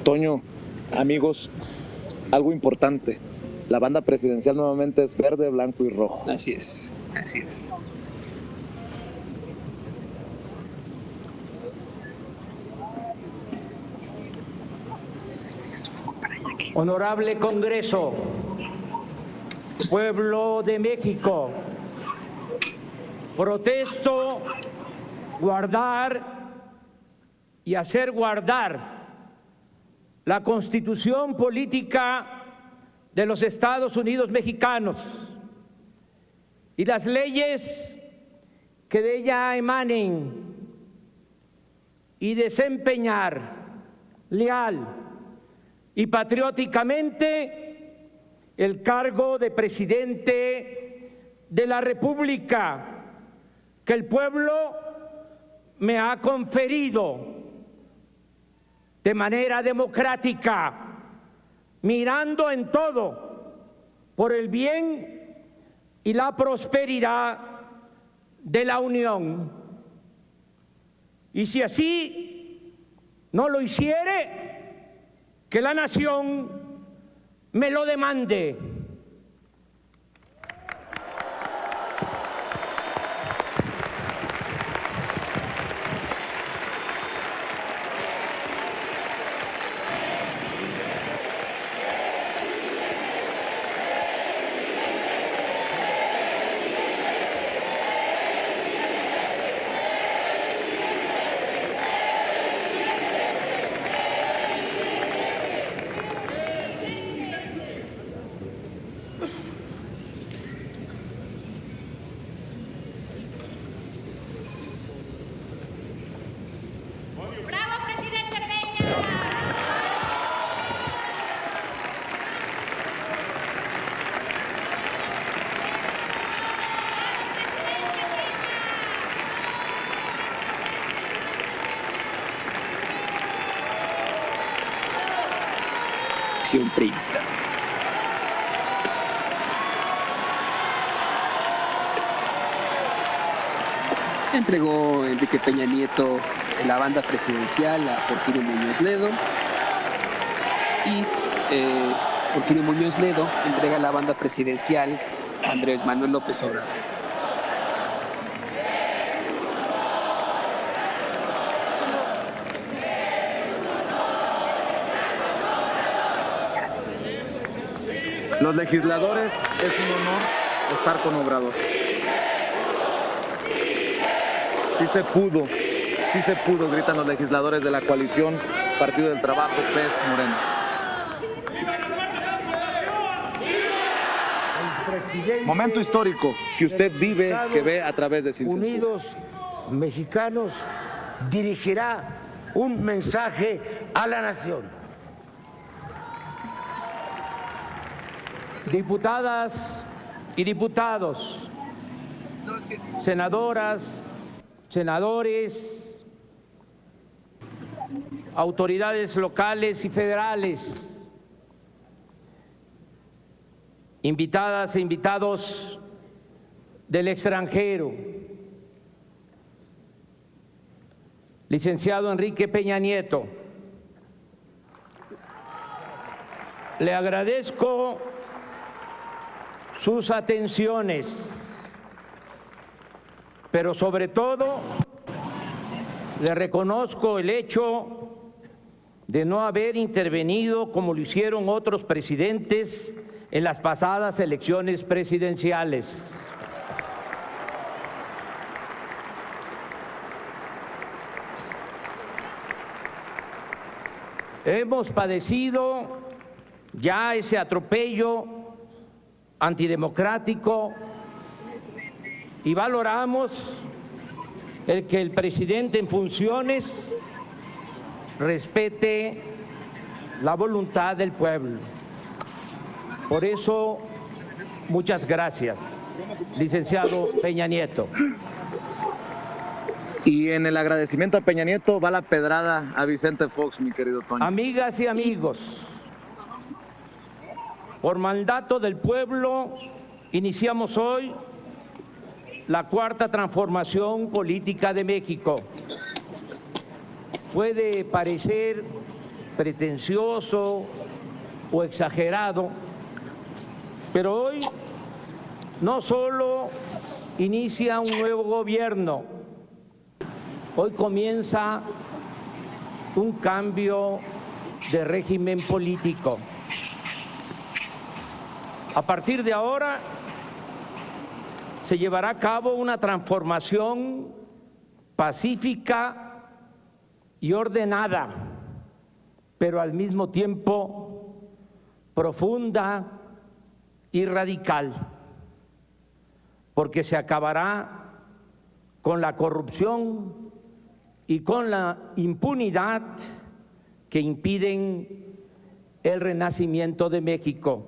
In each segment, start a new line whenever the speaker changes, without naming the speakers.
Toño, amigos, algo importante. La banda presidencial nuevamente es verde, blanco y rojo.
Así es, así es.
Honorable Congreso, pueblo de México, protesto guardar y hacer guardar la Constitución política de los Estados Unidos mexicanos y las leyes que de ella emanen y desempeñar leal y patrióticamente el cargo de presidente de la República que el pueblo me ha conferido de manera democrática, mirando en todo por el bien y la prosperidad de la Unión. Y si así no lo hiciere, que la nación me lo demande.
Priista. Entregó Enrique Peña Nieto la banda presidencial a Porfirio Muñoz Ledo y Porfirio Muñoz Ledo entrega la banda presidencial a Andrés Manuel López Obrador.
Los legisladores, es un honor estar con Obrador. Sí se pudo, gritan los legisladores de la coalición Partido del Trabajo, PES, Morena. Momento histórico que usted vive, que ve a través de Sin Censura.
Unidos Mexicanos dirigirá un mensaje a la nación.
Diputadas y diputados, senadoras, senadores, autoridades locales y federales, invitadas e invitados del extranjero, licenciado Enrique Peña Nieto, le agradezco sus atenciones, pero sobre todo le reconozco el hecho de no haber intervenido como lo hicieron otros presidentes en las pasadas elecciones presidenciales. Hemos padecido ya ese atropello antidemocrático y valoramos el que el presidente en funciones respete la voluntad del pueblo. Por eso, muchas gracias, licenciado Peña Nieto.
Y en el agradecimiento a Peña Nieto va la pedrada a Vicente Fox, mi querido Toño.
Amigas y amigos, por mandato del pueblo, iniciamos hoy la cuarta transformación política de México. Puede parecer pretencioso o exagerado, pero hoy no solo inicia un nuevo gobierno, hoy comienza un cambio de régimen político. A partir de ahora se llevará a cabo una transformación pacífica y ordenada, pero al mismo tiempo profunda y radical, porque se acabará con la corrupción y con la impunidad que impiden el renacimiento de México.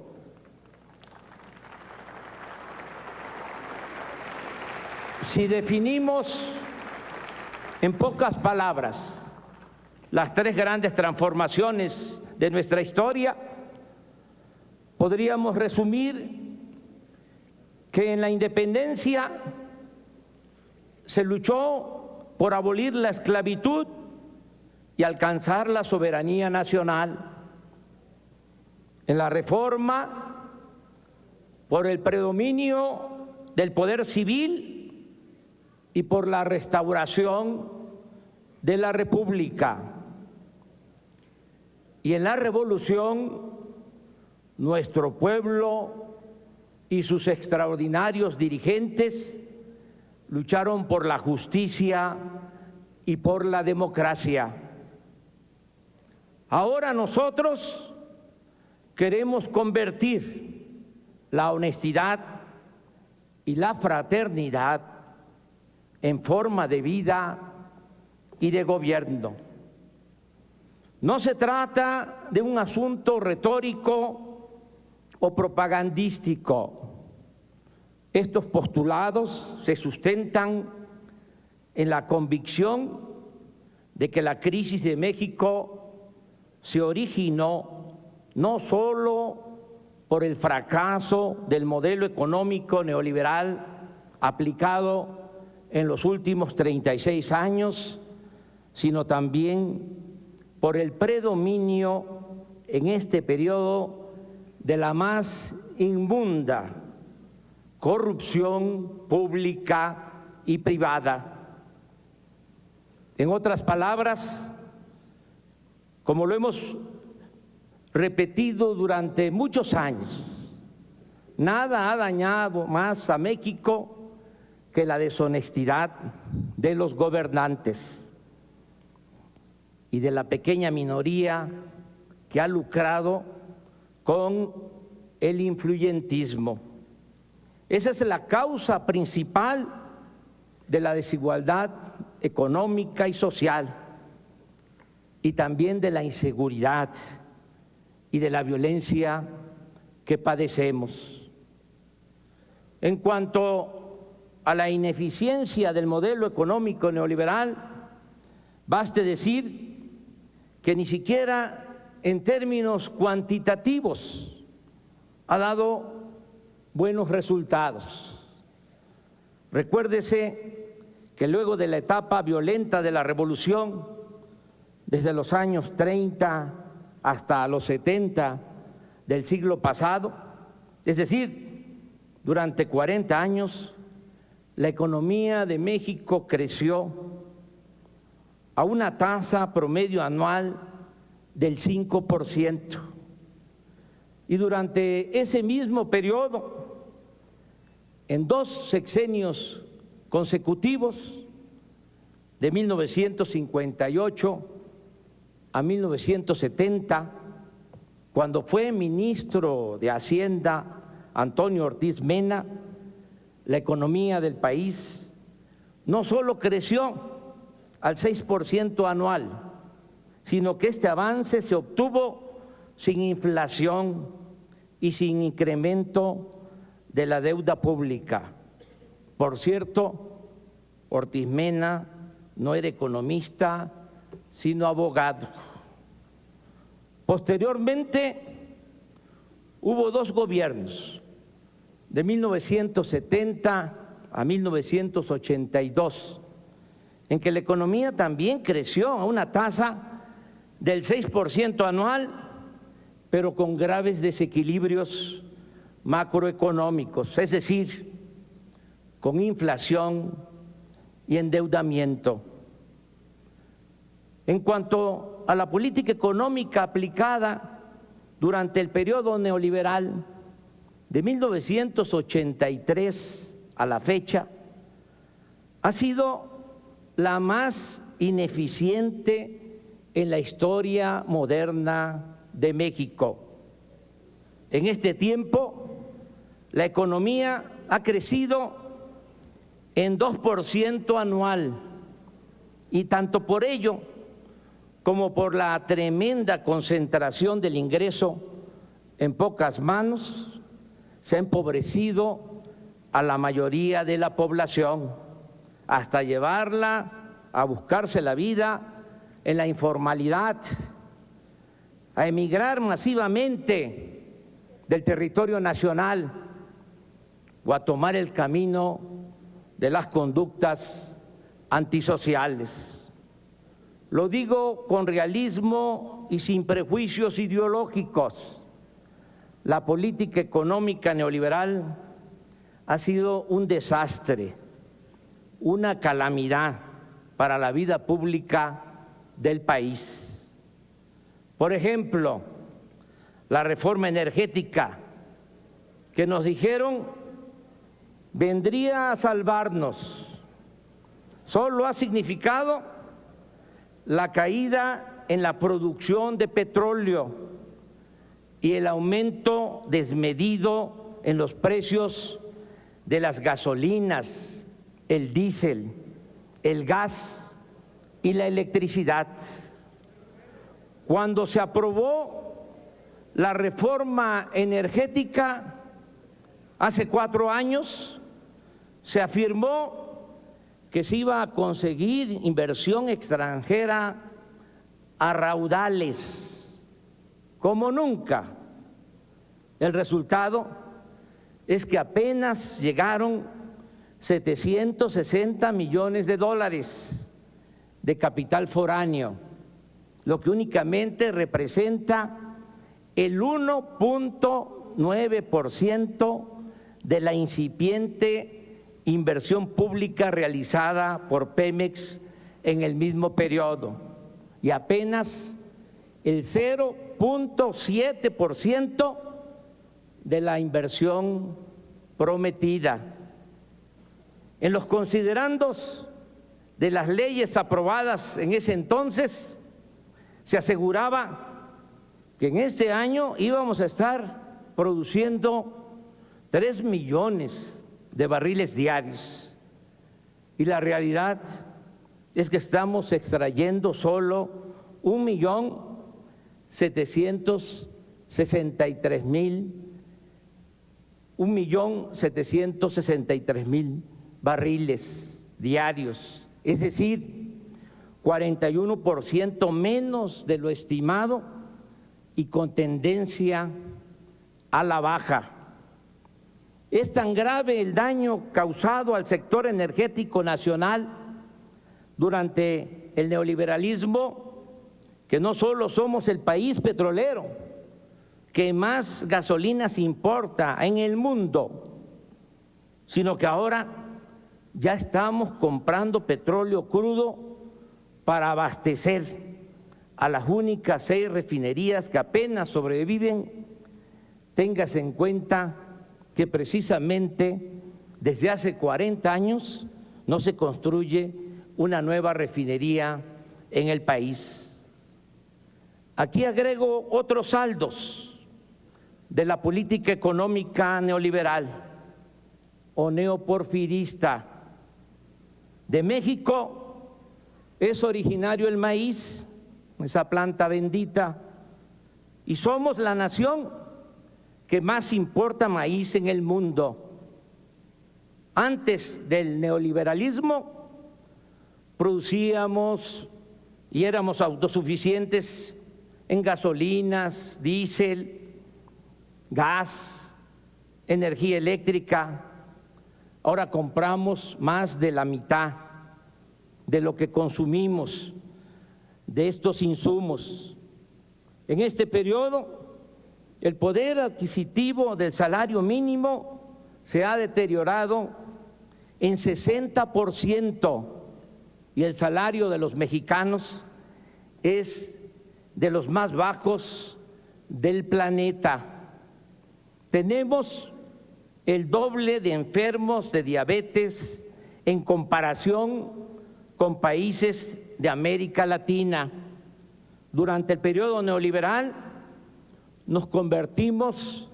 Si definimos en pocas palabras las tres grandes transformaciones de nuestra historia, podríamos resumir que en la independencia se luchó por abolir la esclavitud y alcanzar la soberanía nacional. En la reforma, por el predominio del poder civil y por la restauración de la República. Y en la revolución, nuestro pueblo y sus extraordinarios dirigentes lucharon por la justicia y por la democracia. Ahora nosotros queremos convertir la honestidad y la fraternidad en forma de vida y de gobierno. No se trata de un asunto retórico o propagandístico. Estos postulados se sustentan en la convicción de que la crisis de México se originó no solo por el fracaso del modelo económico neoliberal aplicado en los últimos 36 años, sino también por el predominio en este periodo de la más inmunda corrupción pública y privada. En otras palabras, como lo hemos repetido durante muchos años, nada ha dañado más a México que la deshonestidad de los gobernantes y de la pequeña minoría que ha lucrado con el influyentismo. Esa es la causa principal de la desigualdad económica y social, y también de la inseguridad y de la violencia que padecemos. En cuanto a la ineficiencia del modelo económico neoliberal, baste decir que ni siquiera en términos cuantitativos ha dado buenos resultados. Recuérdese que luego de la etapa violenta de la revolución, desde los años 30 hasta los 70 del siglo pasado, es decir, durante 40 años, la economía de México creció a una tasa promedio anual del 5%. Y durante ese mismo periodo, en 2 sexenios consecutivos, de 1958 a 1970, cuando fue ministro de Hacienda Antonio Ortiz Mena, la economía del país no solo creció al 6% anual, sino que este avance se obtuvo sin inflación y sin incremento de la deuda pública. Por cierto, Ortiz Mena no era economista, sino abogado. Posteriormente, hubo 2 gobiernos, de 1970 a 1982, en que la economía también creció a una tasa del 6% anual, pero con graves desequilibrios macroeconómicos, es decir, con inflación y endeudamiento. En cuanto a la política económica aplicada durante el periodo neoliberal de 1983 a la fecha, ha sido la más ineficiente en la historia moderna de México. En este tiempo, la economía ha crecido en 2% anual y tanto por ello como por la tremenda concentración del ingreso en pocas manos, se ha empobrecido a la mayoría de la población, hasta llevarla a buscarse la vida en la informalidad, a emigrar masivamente del territorio nacional o a tomar el camino de las conductas antisociales. Lo digo con realismo y sin prejuicios ideológicos. La política económica neoliberal ha sido un desastre, una calamidad para la vida pública del país. Por ejemplo, la reforma energética que nos dijeron vendría a salvarnos, solo ha significado la caída en la producción de petróleo y el aumento desmedido en los precios de las gasolinas, el diésel, el gas y la electricidad. Cuando se aprobó la reforma energética hace 4 años, se afirmó que se iba a conseguir inversión extranjera a raudales, como nunca. El resultado es que apenas llegaron 760 millones de dólares de capital foráneo, lo que únicamente representa el 1.9% de la incipiente inversión pública realizada por Pemex en el mismo periodo y apenas el 0.7% de la inversión prometida. En los considerandos de las leyes aprobadas en ese entonces, se aseguraba que en este año íbamos a estar produciendo 3 millones de barriles diarios y la realidad es que estamos extrayendo solo 1.763.000 barriles diarios, es decir, 41% menos de lo estimado y con tendencia a la baja. Es tan grave el daño causado al sector energético nacional durante el neoliberalismo que no solo somos el país petrolero que más gasolinas importa en el mundo, sino que ahora ya estamos comprando petróleo crudo para abastecer a las únicas 6 refinerías que apenas sobreviven. Téngase en cuenta que precisamente desde hace 40 años no se construye una nueva refinería en el país. Aquí agrego otros saldos de la política económica neoliberal o neoporfirista. De México es originario el maíz, esa planta bendita, y somos la nación que más importa maíz en el mundo. Antes del neoliberalismo producíamos y éramos autosuficientes en gasolinas, diésel, gas, energía eléctrica. Ahora compramos más de la mitad de lo que consumimos de estos insumos En este periodo, el poder adquisitivo del salario mínimo se ha deteriorado en 60% y el salario de los mexicanos es de los más bajos del planeta. Tenemos el doble de enfermos de diabetes en comparación con países de América Latina. Durante el periodo neoliberal nos convertimos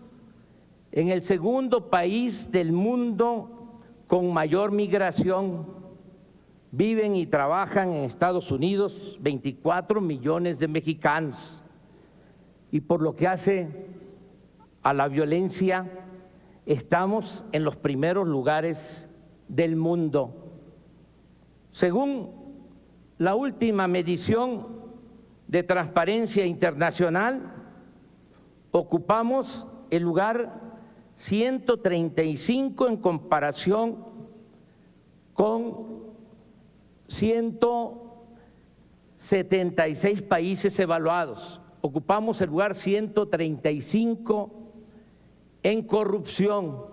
en el segundo país del mundo con mayor migración. Viven y trabajan en Estados Unidos 24 millones de mexicanos. Y por lo que hace a la violencia, estamos en los primeros lugares del mundo. Según la última medición de Transparencia Internacional, ocupamos el lugar 135 en comparación con 176 países evaluados. Ocupamos el lugar 135 en corrupción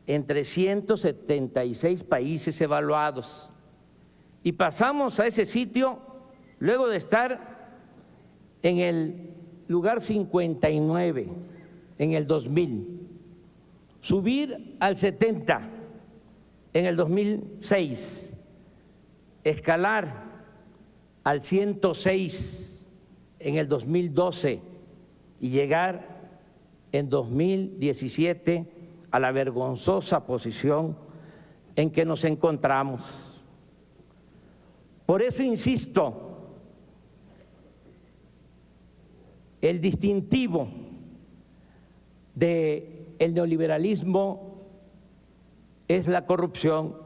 entre 176 países evaluados. Y pasamos a ese sitio luego de estar en el lugar 59 en el 2000, subir al 70 en el 2006, escalar al 106 en el 2012 y llegar en 2017 a la vergonzosa posición en que nos encontramos. Por eso insisto, el distintivo del neoliberalismo es la corrupción.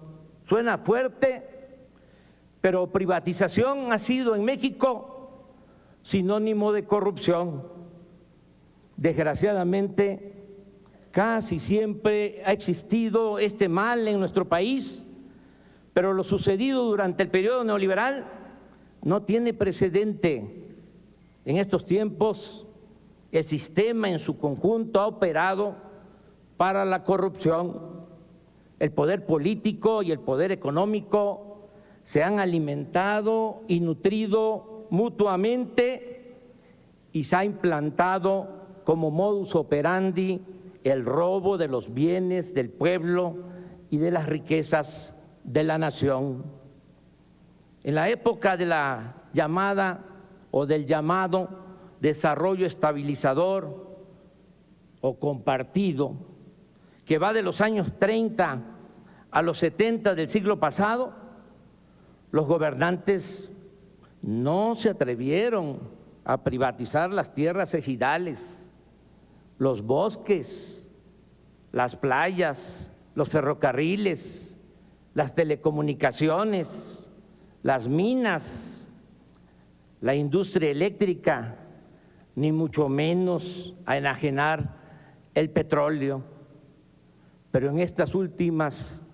Suena fuerte, pero privatización ha sido en México sinónimo de corrupción. Desgraciadamente, casi siempre ha existido este mal en nuestro país, pero lo sucedido durante el periodo neoliberal no tiene precedente. En estos tiempos, el sistema en su conjunto ha operado para la corrupción. El poder político y el poder económico se han alimentado y nutrido mutuamente y se ha implantado como modus operandi el robo de los bienes del pueblo y de las riquezas de la nación. En la época de la llamada o del llamado desarrollo estabilizador o compartido, que va de los años 30 a los 70 del siglo pasado, los gobernantes no se atrevieron a privatizar las tierras ejidales, los bosques, las playas, los ferrocarriles, las telecomunicaciones, las minas, la industria eléctrica, ni mucho menos a enajenar el petróleo. Pero en estas últimas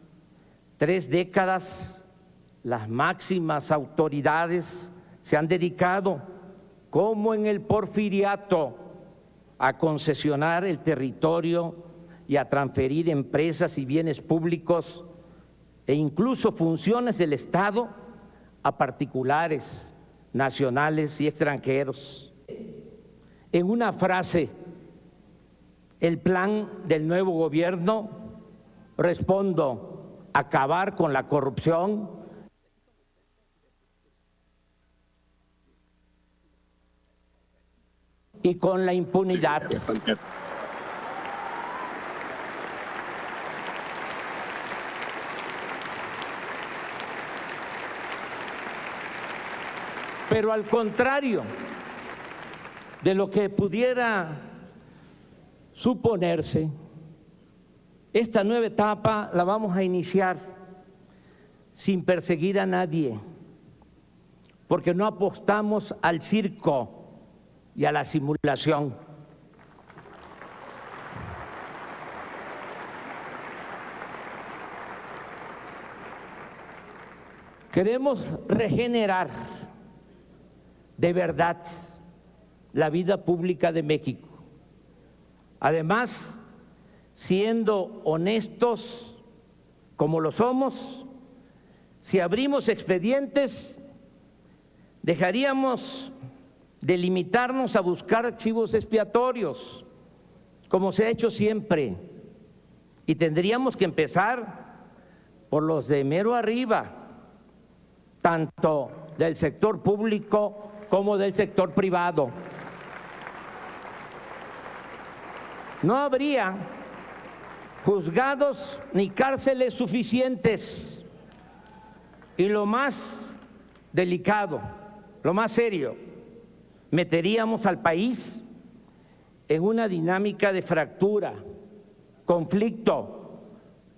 3 décadas, las máximas autoridades se han dedicado, como en el porfiriato, a concesionar el territorio y a transferir empresas y bienes públicos e incluso funciones del Estado a particulares, nacionales y extranjeros. En una frase, el plan del nuevo gobierno, respondo: acabar con la corrupción y con la impunidad. Pero al contrario de lo que pudiera suponerse, esta nueva etapa la vamos a iniciar sin perseguir a nadie, porque no apostamos al circo y a la simulación. Queremos regenerar de verdad la vida pública de México. Además, siendo honestos como lo somos, si abrimos expedientes, dejaríamos de limitarnos a buscar archivos expiatorios, como se ha hecho siempre, y tendríamos que empezar por los de mero arriba, tanto del sector público como del sector privado. No habría juzgados ni cárceles suficientes. Y lo más delicado, lo más serio, meteríamos al país en una dinámica de fractura, conflicto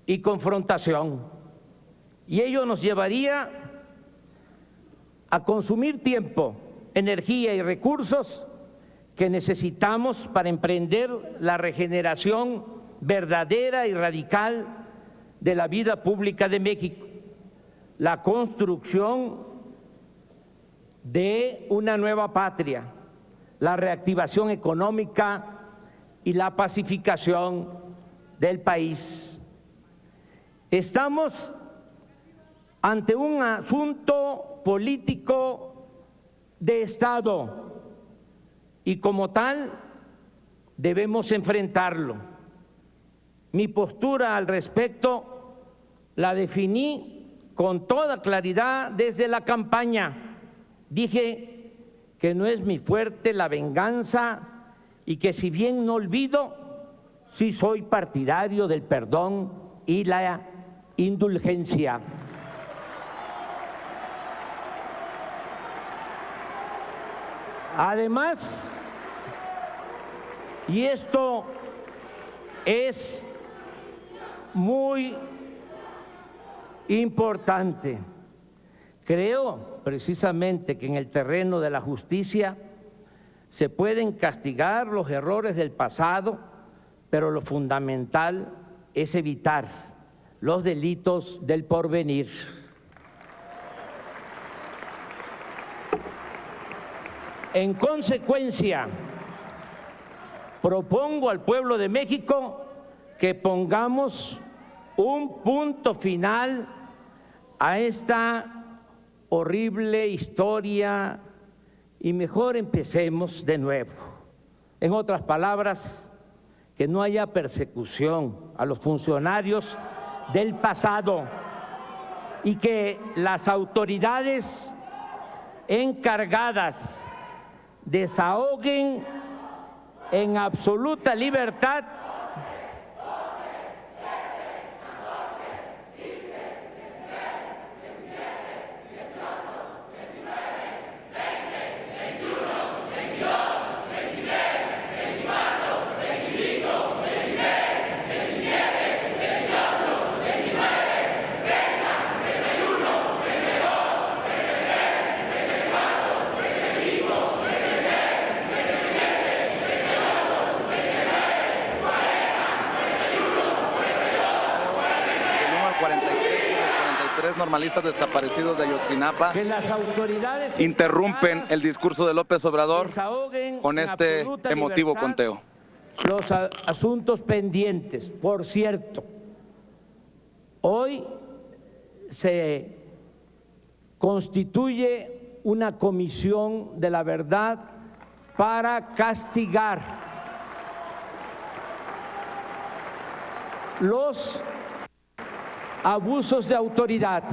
y confrontación. Y ello nos llevaría a consumir tiempo, energía y recursos que necesitamos para emprender la regeneración verdadera y radical de la vida pública de México, la construcción de una nueva patria, la reactivación económica y la pacificación del país. Estamos ante un asunto político de Estado y como tal debemos enfrentarlo. Mi postura al respecto la definí con toda claridad desde la campaña. Dije que no es mi fuerte la venganza y que si bien no olvido, sí soy partidario del perdón y la indulgencia. Además, y esto es muy importante, creo precisamente que en el terreno de la justicia se pueden castigar los errores del pasado, pero lo fundamental es evitar los delitos del porvenir. En consecuencia, propongo al pueblo de México que pongamos un punto final a esta horrible historia y mejor empecemos de nuevo. En otras palabras, que no haya persecución a los funcionarios del pasado y que las autoridades encargadas desahoguen en absoluta libertad
normalistas desaparecidos de Ayotzinapa
que las autoridades
interrumpen el discurso de López Obrador con este emotivo conteo.
Los asuntos pendientes. Por cierto, hoy se constituye una comisión de la verdad para castigar los abusos de autoridad,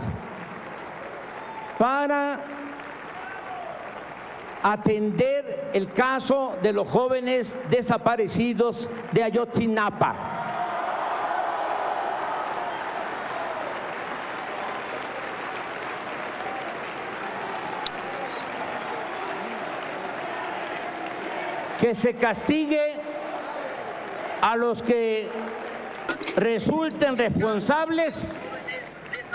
para atender el caso de los jóvenes desaparecidos de Ayotzinapa. Que se castigue a los que resulten responsables,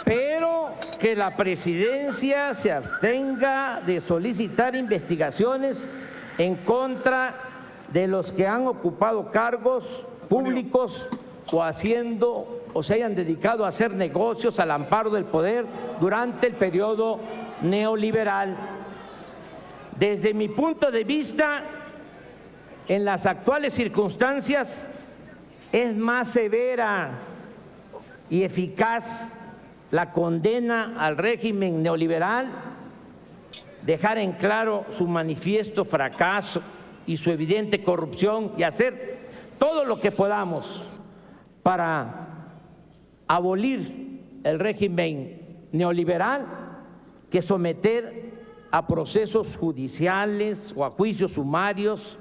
pero que la presidencia se abstenga de solicitar investigaciones en contra de los que han ocupado cargos públicos o se hayan dedicado a hacer negocios al amparo del poder durante el periodo neoliberal. Desde mi punto de vista, en las actuales circunstancias es más severa y eficaz la condena al régimen neoliberal, dejar en claro su manifiesto fracaso y su evidente corrupción y hacer todo lo que podamos para abolir el régimen neoliberal, que someter a procesos judiciales o a juicios sumarios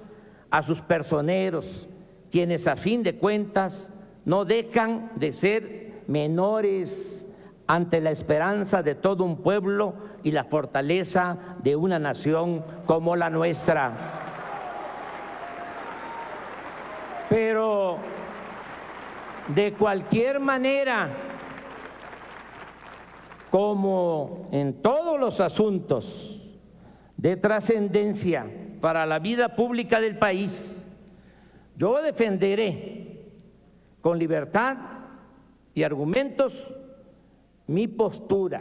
a sus personeros, quienes a fin de cuentas no dejan de ser menores ante la esperanza de todo un pueblo y la fortaleza de una nación como la nuestra. Pero de cualquier manera, como en todos los asuntos de trascendencia para la vida pública del país, yo defenderé con libertad y argumentos mi postura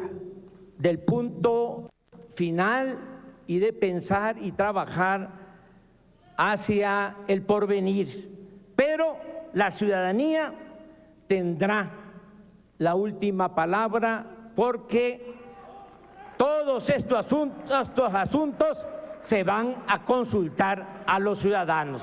del punto final y de pensar y trabajar hacia el porvenir. Pero la ciudadanía tendrá la última palabra, porque todos estos asuntos se van a consultar a los ciudadanos.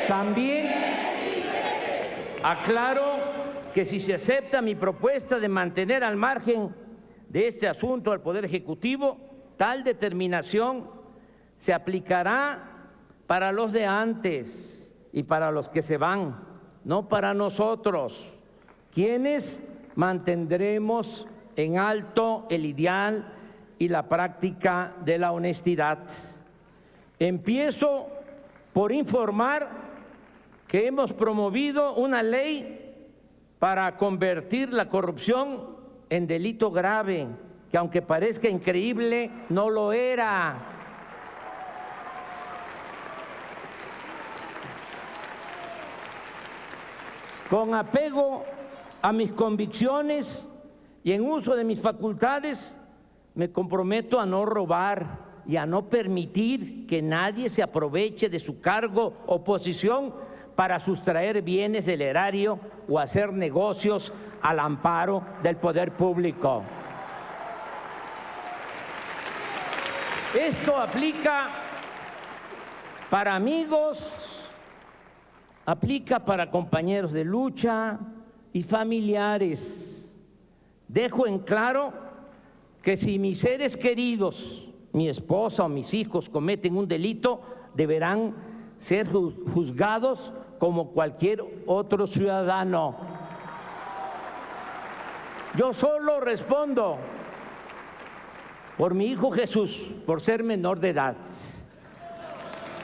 También aclaro que si se acepta mi propuesta de mantener al margen de este asunto al Poder Ejecutivo, tal determinación se aplicará para los de antes y para los que se van, no para nosotros, quienes mantendremos en alto el ideal y la práctica de la honestidad. Empiezo por informar que hemos promovido una ley para convertir la corrupción en delito grave, que aunque parezca increíble, no lo era. Con apego a mis convicciones y en uso de mis facultades, me comprometo a no robar y a no permitir que nadie se aproveche de su cargo o posición para sustraer bienes del erario o hacer negocios al amparo del poder público. Esto aplica para amigos, aplica para compañeros de lucha y familiares. Dejo en claro que si mis seres queridos, mi esposa o mis hijos cometen un delito, deberán ser juzgados como cualquier otro ciudadano. Yo solo respondo por mi hijo Jesús, por ser menor de edad.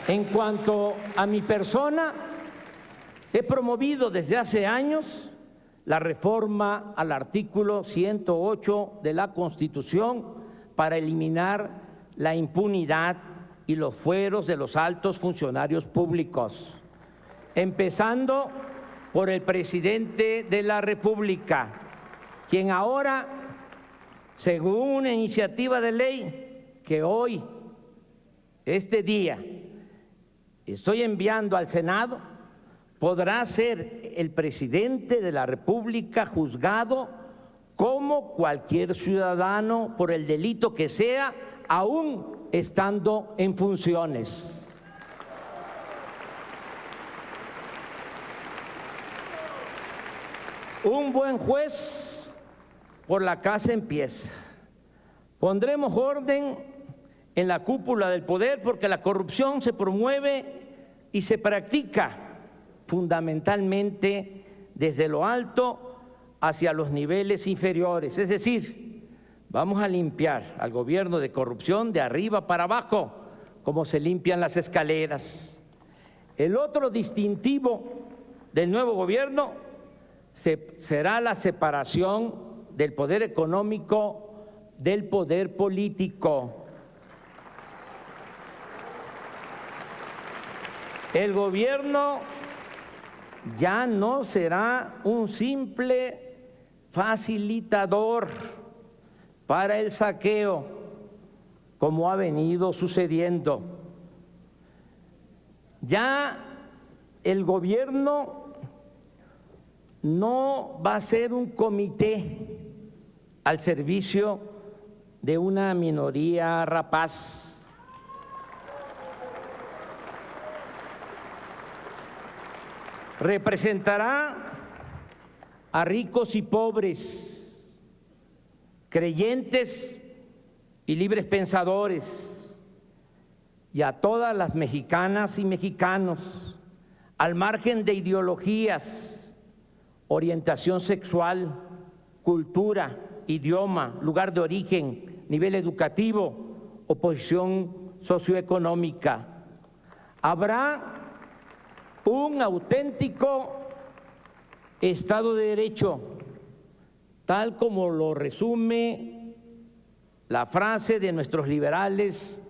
En cuanto a mi persona, he promovido desde hace años la reforma al artículo 108 de la Constitución para eliminar la impunidad y los fueros de los altos funcionarios públicos, empezando por el presidente de la República, quien ahora, según una iniciativa de ley que hoy, este día, estoy enviando al Senado, podrá ser el presidente de la República juzgado como cualquier ciudadano por el delito que sea, aún estando en funciones. Un buen juez por la casa empieza. Pondremos orden en la cúpula del poder, porque la corrupción se promueve y se practica fundamentalmente desde lo alto hacia los niveles inferiores. Es decir, vamos a limpiar al gobierno de corrupción de arriba para abajo, como se limpian las escaleras. El otro distintivo del nuevo gobierno será la separación del poder económico del poder político. El gobierno ya no será un simple facilitador para el saqueo, como ha venido sucediendo. Ya el gobierno no va a ser un comité al servicio de una minoría rapaz. Representará a ricos y pobres, creyentes y libres pensadores, y a todas las mexicanas y mexicanos, al margen de ideologías, orientación sexual, cultura, idioma, lugar de origen, nivel educativo o posición socioeconómica. Habrá un auténtico Estado de Derecho, tal como lo resume la frase de nuestros liberales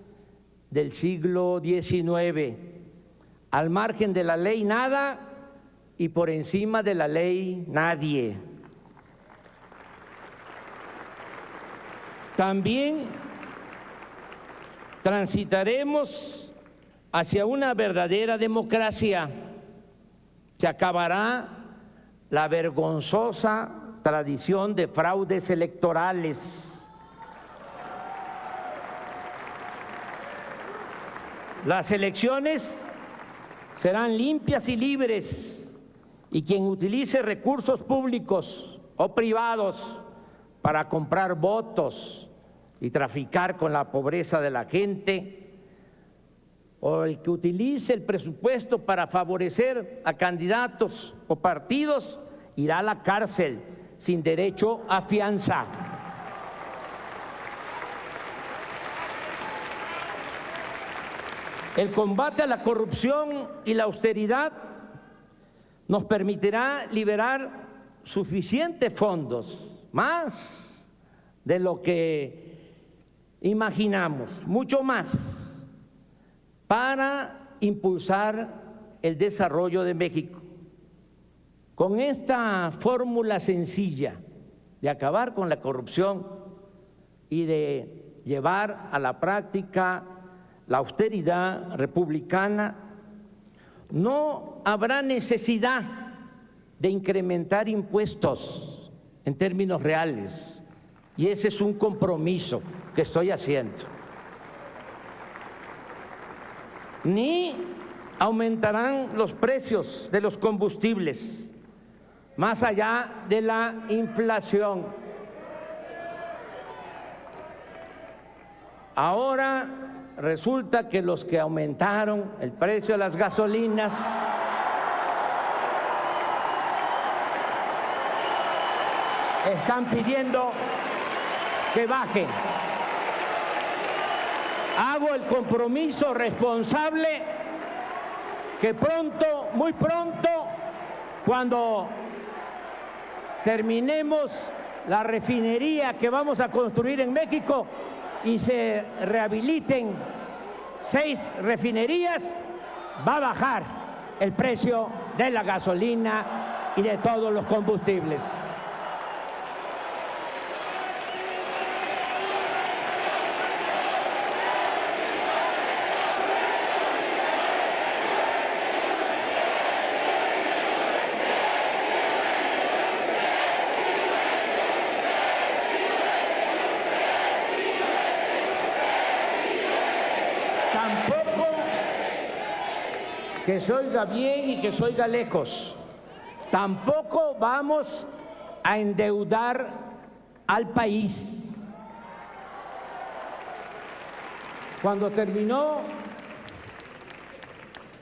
del siglo XIX: al margen de la ley nada y por encima de la ley nadie. También transitaremos hacia una verdadera democracia. Se acabará la vergonzosa tradición de fraudes electorales. Las elecciones serán limpias y libres, y quien utilice recursos públicos o privados para comprar votos y traficar con la pobreza de la gente, o el que utilice el presupuesto para favorecer a candidatos o partidos, irá a la cárcel sin derecho a fianza. El combate a la corrupción y la austeridad nos permitirá liberar suficientes fondos, más de lo que imaginamos, mucho más, para impulsar el desarrollo de México. Con esta fórmula sencilla de acabar con la corrupción y de llevar a la práctica la austeridad republicana, no habrá necesidad de incrementar impuestos en términos reales, y ese es un compromiso que estoy haciendo. Ni aumentarán los precios de los combustibles más allá de la inflación. Ahora resulta que los que aumentaron el precio de las gasolinas están pidiendo que bajen. Hago el compromiso responsable que pronto, muy pronto, cuando terminemos la refinería que vamos a construir en México y se rehabiliten 6 refinerías, va a bajar el precio de la gasolina y de todos los combustibles. Que se oiga bien y que se oiga lejos. Tampoco vamos a endeudar al país. Cuando terminó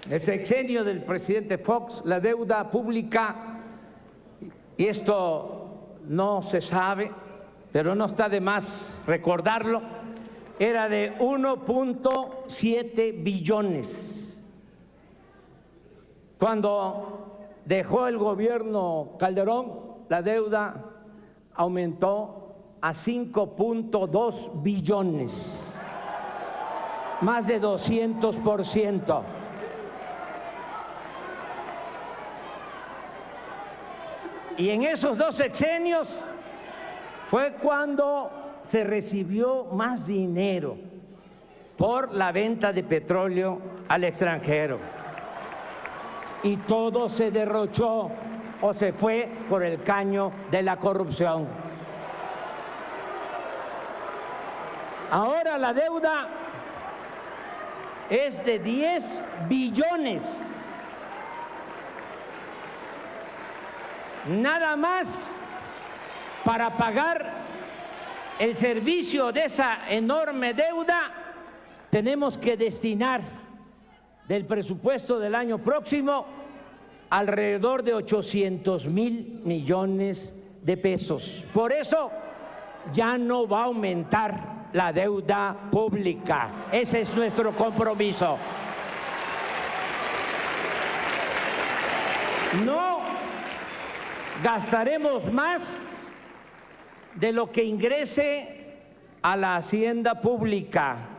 el sexenio del presidente Fox, la deuda pública, y esto no se sabe, pero no está de más recordarlo, era de 1.7 billones. Cuando dejó el gobierno Calderón, la deuda aumentó a 5.2 billones, más de 200%. Y en esos 2 sexenios fue cuando se recibió más dinero por la venta de petróleo al extranjero. Y todo se derrochó o se fue por el caño de la corrupción. Ahora la deuda es de 10 billones. Nada más para pagar el servicio de esa enorme deuda tenemos que destinar del presupuesto del año próximo alrededor de 800,000 millones de pesos. Por eso ya no va a aumentar la deuda pública. Ese es nuestro compromiso. No gastaremos más de lo que ingrese a la hacienda pública.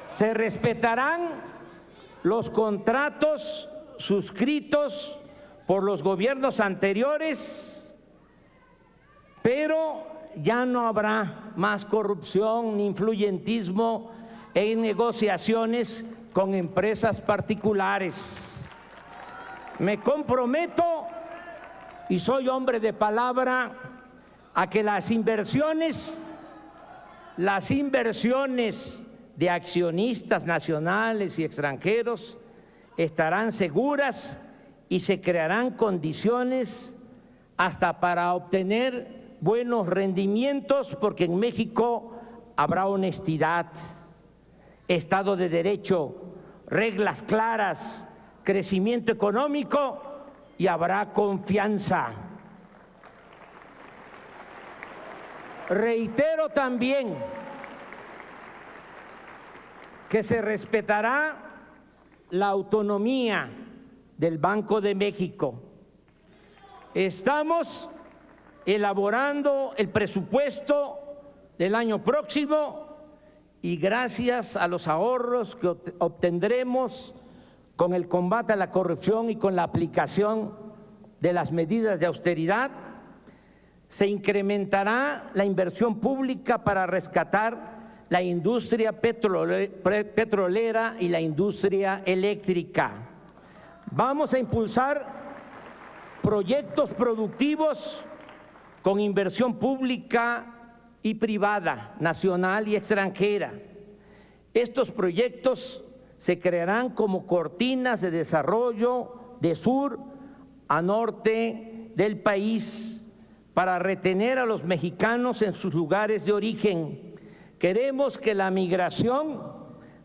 Se respetarán los contratos suscritos por los gobiernos anteriores, pero ya no habrá más corrupción ni influyentismo en negociaciones con empresas particulares. Me comprometo, y soy hombre de palabra, a que las inversiones de accionistas nacionales y extranjeros estarán seguras y se crearán condiciones hasta para obtener buenos rendimientos, porque en México habrá honestidad, Estado de Derecho, reglas claras, crecimiento económico y habrá confianza. Reitero también que se respetará la autonomía del Banco de México. Estamos elaborando el presupuesto del año próximo y gracias a los ahorros que obtendremos con el combate a la corrupción y con la aplicación de las medidas de austeridad, se incrementará la inversión pública para rescatar la industria petrolera y la industria eléctrica. Vamos a impulsar proyectos productivos con inversión pública y privada, nacional y extranjera. Estos proyectos se crearán como cortinas de desarrollo de sur a norte del país para retener a los mexicanos en sus lugares de origen. Queremos que la migración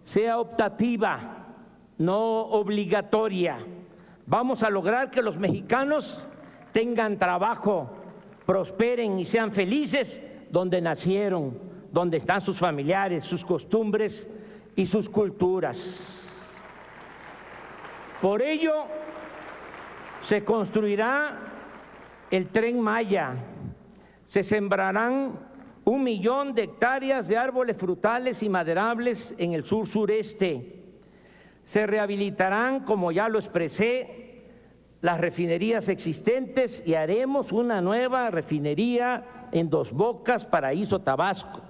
sea optativa, no obligatoria. Vamos a lograr que los mexicanos tengan trabajo, prosperen y sean felices donde nacieron, donde están sus familiares, sus costumbres y sus culturas. Por ello, se construirá el Tren Maya, se sembrarán 1 millón de hectáreas de árboles frutales y maderables en el sur-sureste. Se rehabilitarán, como ya lo expresé, las refinerías existentes y haremos una nueva refinería en Dos Bocas, Paraíso, Tabasco,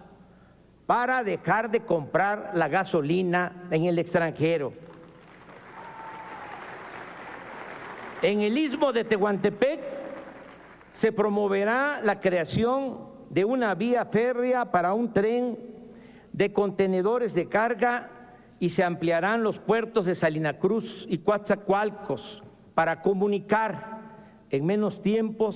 para dejar de comprar la gasolina en el extranjero. En el Istmo de Tehuantepec se promoverá la creación de una vía férrea para un tren de contenedores de carga y se ampliarán los puertos de Salina Cruz y Coatzacoalcos para comunicar en menos tiempo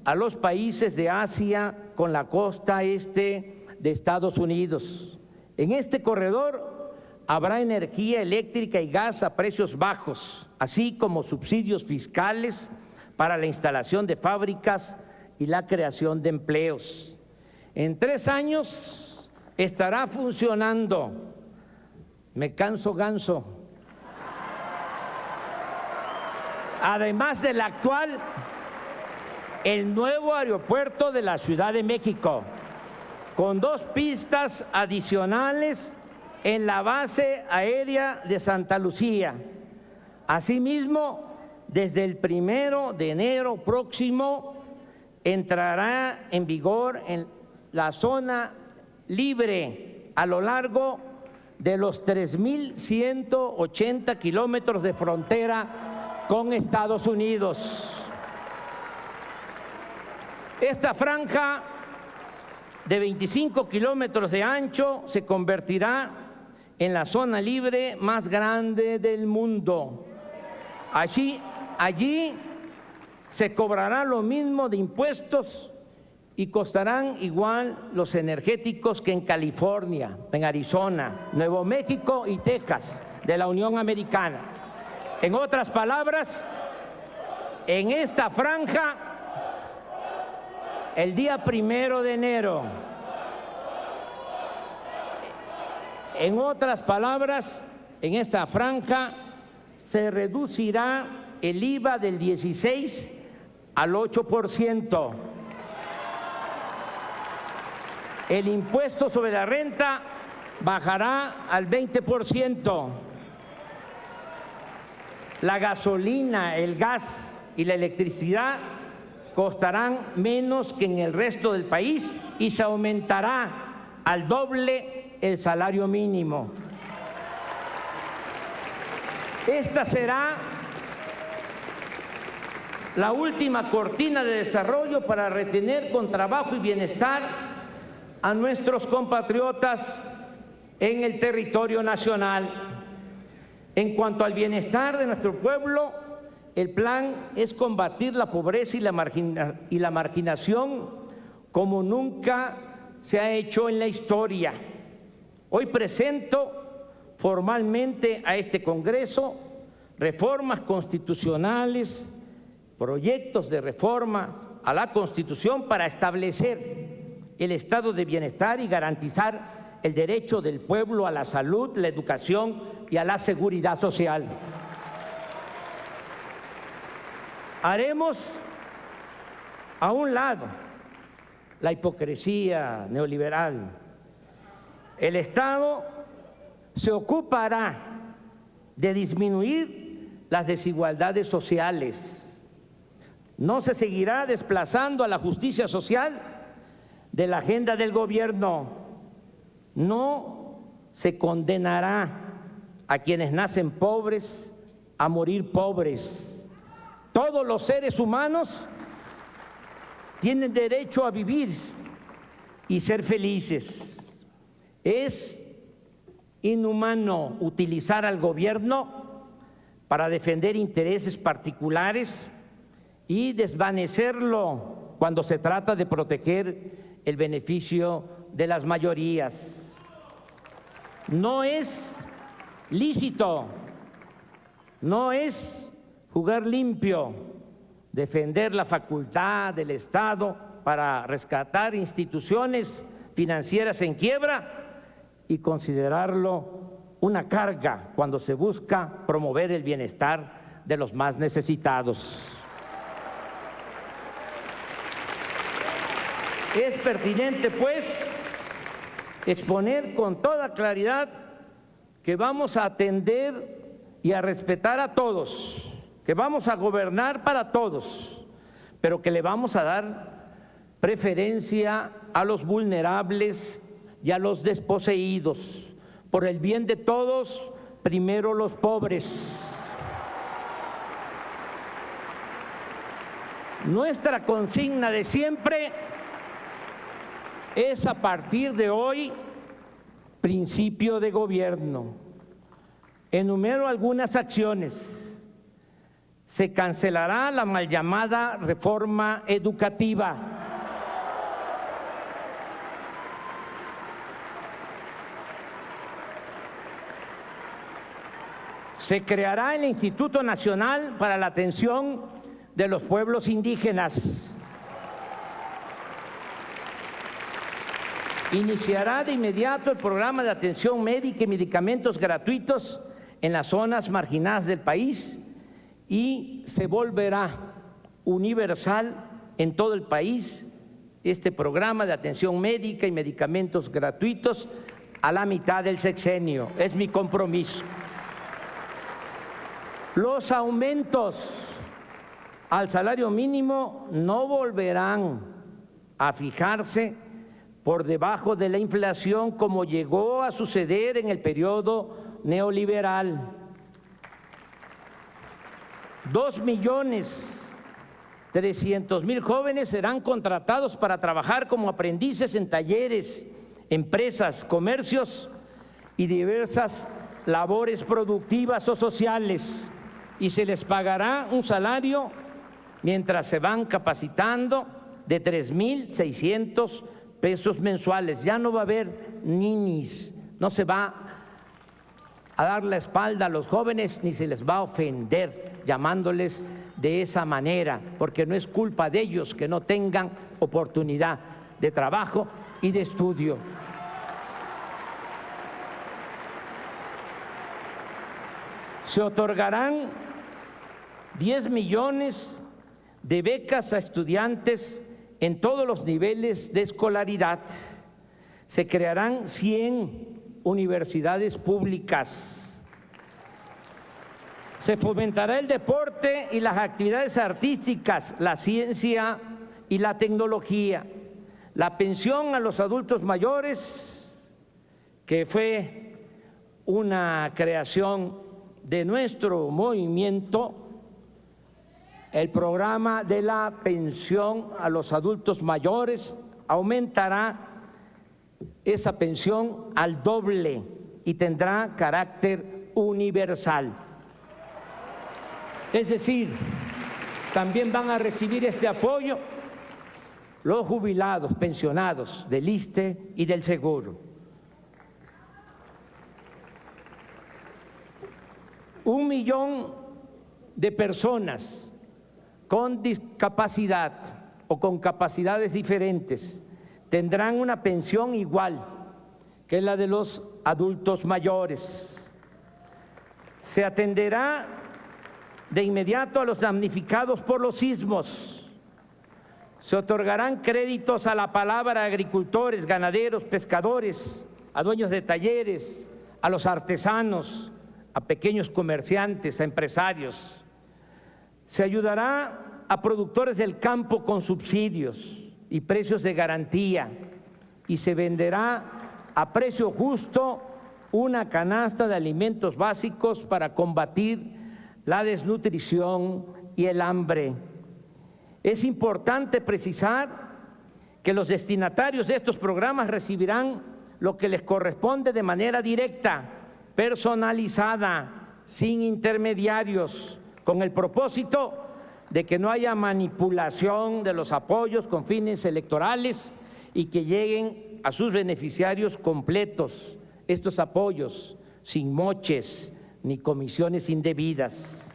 a los países de Asia con la costa este de Estados Unidos. En este corredor habrá energía eléctrica y gas a precios bajos, así como subsidios fiscales para la instalación de fábricas y la creación de empleos. En 3 años estará funcionando. Me canso ganso. además del actual, el nuevo aeropuerto de la Ciudad de México, con 2 pistas adicionales en la base aérea de Santa Lucía. Asimismo, desde el 1 de enero próximo entrará en vigor en la zona libre a lo largo de los 3.180 kilómetros de frontera con Estados Unidos. Esta franja de 25 kilómetros de ancho se convertirá en la zona libre más grande del mundo. Allí se cobrará lo mismo de impuestos y costarán igual los energéticos que en California, en Arizona, Nuevo México y Texas de la Unión Americana. En otras palabras, en esta franja, el día 1 de enero, en otras palabras, en esta franja se reducirá el IVA del 16 al 8%. El impuesto sobre la renta bajará al 20%. La gasolina, el gas y la electricidad costarán menos que en el resto del país y se aumentará al doble el salario mínimo. Esta será la última cortina de desarrollo para retener con trabajo y bienestar a nuestros compatriotas en el territorio nacional. En cuanto al bienestar de nuestro pueblo, el plan es combatir la pobreza y la marginación como nunca se ha hecho en la historia. Hoy presento formalmente a este Congreso reformas constitucionales, proyectos de reforma a la Constitución para establecer el estado de bienestar y garantizar el derecho del pueblo a la salud, la educación y a la seguridad social. Haremos a un lado la hipocresía neoliberal. El Estado se ocupará de disminuir las desigualdades sociales. No se seguirá desplazando a la justicia social de la agenda del gobierno. No se condenará a quienes nacen pobres a morir pobres. Todos los seres humanos tienen derecho a vivir y ser felices. Es inhumano utilizar al gobierno para defender intereses particulares y desvanecerlo cuando se trata de proteger el beneficio de las mayorías. No es lícito, no es jugar limpio defender la facultad del Estado para rescatar instituciones financieras en quiebra y considerarlo una carga cuando se busca promover el bienestar de los más necesitados. Es pertinente, pues, exponer con toda claridad que vamos a atender y a respetar a todos, que vamos a gobernar para todos, pero que le vamos a dar preferencia a los vulnerables y a los desposeídos. Por el bien de todos, primero los pobres. Nuestra consigna de siempre es, a partir de hoy, principio de gobierno. Enumero algunas acciones. Se cancelará la mal llamada reforma educativa. Se creará el Instituto Nacional para la Atención de los Pueblos Indígenas. Iniciará de inmediato el programa de atención médica y medicamentos gratuitos en las zonas marginadas del país y se volverá universal en todo el país este programa de atención médica y medicamentos gratuitos a la mitad del sexenio. Es mi compromiso. Los aumentos al salario mínimo no volverán a fijarse por debajo de la inflación como llegó a suceder en el periodo neoliberal. 2.300.000 jóvenes serán contratados para trabajar como aprendices en talleres, empresas, comercios y diversas labores productivas o sociales, y se les pagará un salario mientras se van capacitando de 3.600 pesos mensuales. Ya no va a haber ninis, no se va a dar la espalda a los jóvenes ni se les va a ofender llamándoles de esa manera, porque no es culpa de ellos que no tengan oportunidad de trabajo y de estudio. Se otorgarán 10 millones de becas a estudiantes en todos los niveles de escolaridad. Se crearán 100 universidades públicas. Se fomentará el deporte y las actividades artísticas, la ciencia y la tecnología. La pensión a los adultos mayores, que fue una creación de nuestro movimiento, el programa de la pensión a los adultos mayores aumentará esa pensión al doble y tendrá carácter universal. Es decir, también van a recibir este apoyo los jubilados, pensionados del ISSSTE y del Seguro. 1 millón de personas con discapacidad o con capacidades diferentes tendrán una pensión igual que la de los adultos mayores. Se atenderá de inmediato a los damnificados por los sismos. Se otorgarán créditos a la palabra a agricultores, ganaderos, pescadores, a dueños de talleres, a los artesanos, a pequeños comerciantes, a empresarios. Se ayudará a productores del campo con subsidios y precios de garantía, y se venderá a precio justo una canasta de alimentos básicos para combatir la desnutrición y el hambre. Es importante precisar que los destinatarios de estos programas recibirán lo que les corresponde de manera directa, personalizada, sin intermediarios, con el propósito de que no haya manipulación de los apoyos con fines electorales y que lleguen a sus beneficiarios completos estos apoyos, sin moches ni comisiones indebidas.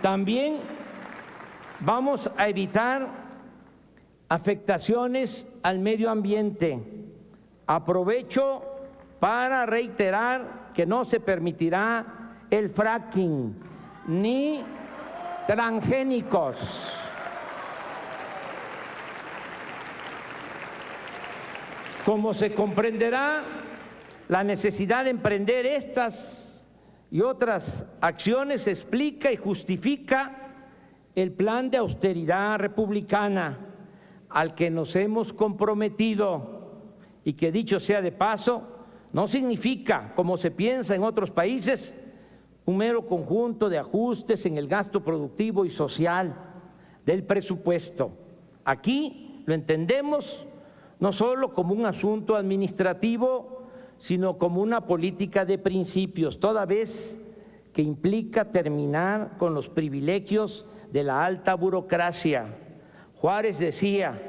También vamos a evitar afectaciones al medio ambiente. Aprovecho para reiterar que no se permitirá el fracking ni transgénicos. Como se comprenderá, la necesidad de emprender estas y otras acciones explica y justifica el plan de austeridad republicana al que nos hemos comprometido y que, dicho sea de paso, no significa, como se piensa en otros países, un mero conjunto de ajustes en el gasto productivo y social del presupuesto. Aquí lo entendemos no solo como un asunto administrativo, sino como una política de principios, toda vez que implica terminar con los privilegios de la alta burocracia. Juárez decía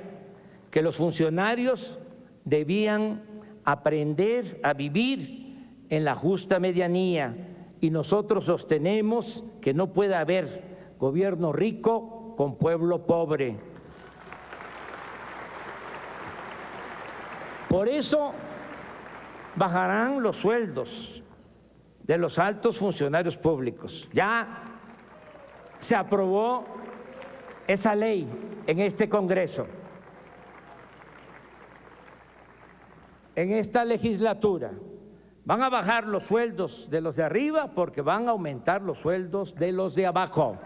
que los funcionarios debían aprender a vivir en la justa medianía, y nosotros sostenemos que no puede haber gobierno rico con pueblo pobre. Por eso bajarán los sueldos de los altos funcionarios públicos. Ya se aprobó esa ley en este Congreso. En esta legislatura van a bajar los sueldos de los de arriba porque van a aumentar los sueldos de los de abajo.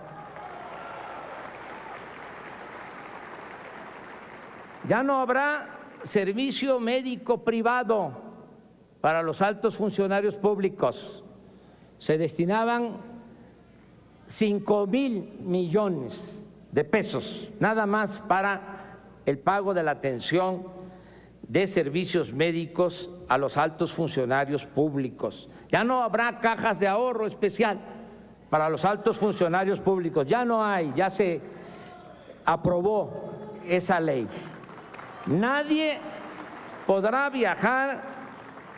Ya no habrá servicio médico privado para los altos funcionarios públicos. Se destinaban 5,000 millones de pesos nada más para el pago de la atención de servicios médicos a los altos funcionarios públicos. Ya no habrá cajas de ahorro especial para los altos funcionarios públicos. Ya no hay, ya se aprobó esa ley. Nadie podrá viajar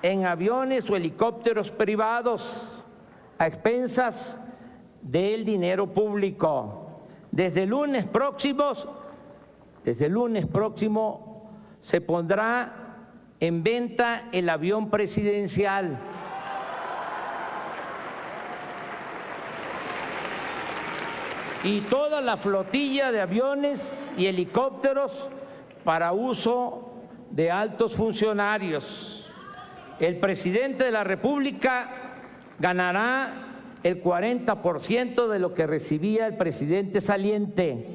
en aviones o helicópteros privados a expensas del dinero público. Desde el lunes próximo se pondrá en venta el avión presidencial. Y toda la flotilla de aviones y helicópteros para uso de altos funcionarios. El presidente de la República ganará el 40% de lo que recibía el presidente saliente.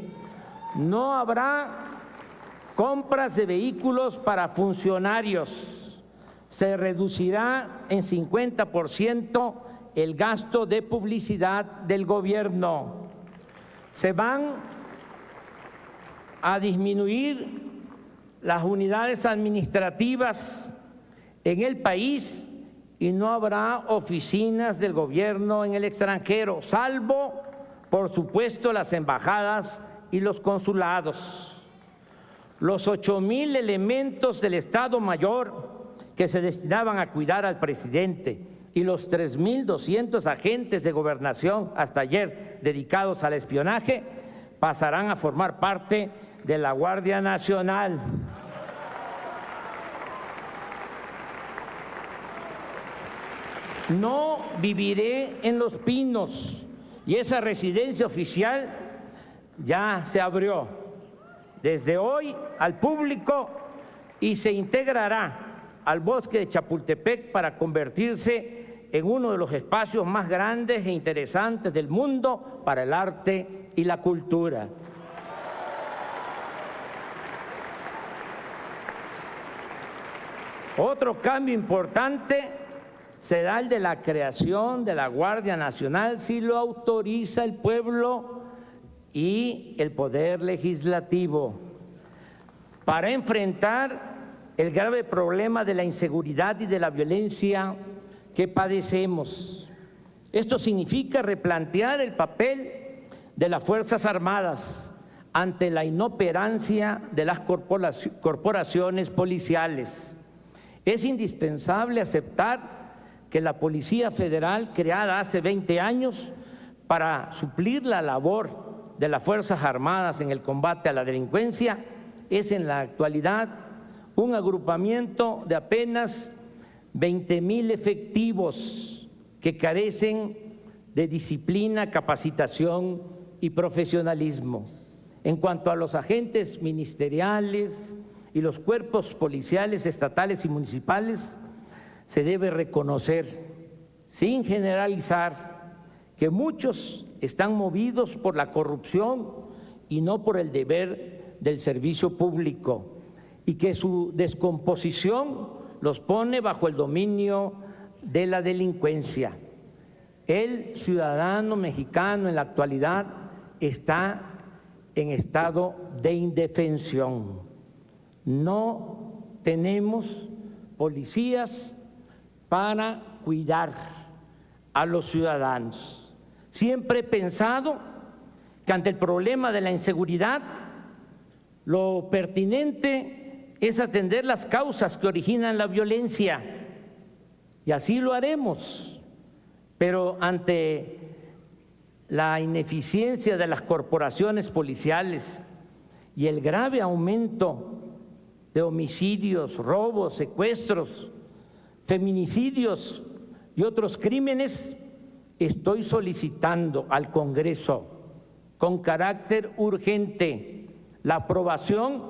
No habrá compras de vehículos para funcionarios. Se reducirá en 50% el gasto de publicidad del gobierno. Se van a disminuir las unidades administrativas en el país y no habrá oficinas del gobierno en el extranjero, salvo, por supuesto, las embajadas y los consulados. Los 8,000 elementos del Estado Mayor que se destinaban a cuidar al presidente y los 3,200 agentes de gobernación hasta ayer dedicados al espionaje pasarán a formar parte de la Guardia Nacional. No viviré en Los Pinos y esa residencia oficial ya se abrió desde hoy al público y se integrará al bosque de Chapultepec para convertirse en uno de los espacios más grandes e interesantes del mundo para el arte y la cultura. Otro cambio importante será el de la creación de la Guardia Nacional si lo autoriza el pueblo y el Poder Legislativo, para enfrentar el grave problema de la inseguridad y de la violencia que padecemos. Esto significa replantear el papel de las Fuerzas Armadas ante la inoperancia de las corporaciones policiales. Es indispensable aceptar que la Policía Federal, creada hace 20 años para suplir la labor de las Fuerzas Armadas en el combate a la delincuencia, es en la actualidad un agrupamiento de apenas 20,000 efectivos que carecen de disciplina, capacitación y profesionalismo. En cuanto a los agentes ministeriales y los cuerpos policiales estatales y municipales, se debe reconocer, sin generalizar, que muchos están movidos por la corrupción y no por el deber del servicio público, y que su descomposición los pone bajo el dominio de la delincuencia. El ciudadano mexicano en la actualidad está en estado de indefensión. No tenemos policías para cuidar a los ciudadanos. Siempre he pensado que ante el problema de la inseguridad, lo pertinente es atender las causas que originan la violencia, y así lo haremos, pero ante la ineficiencia de las corporaciones policiales y el grave aumento de homicidios, robos, secuestros, feminicidios y otros crímenes, estoy solicitando al Congreso con carácter urgente la aprobación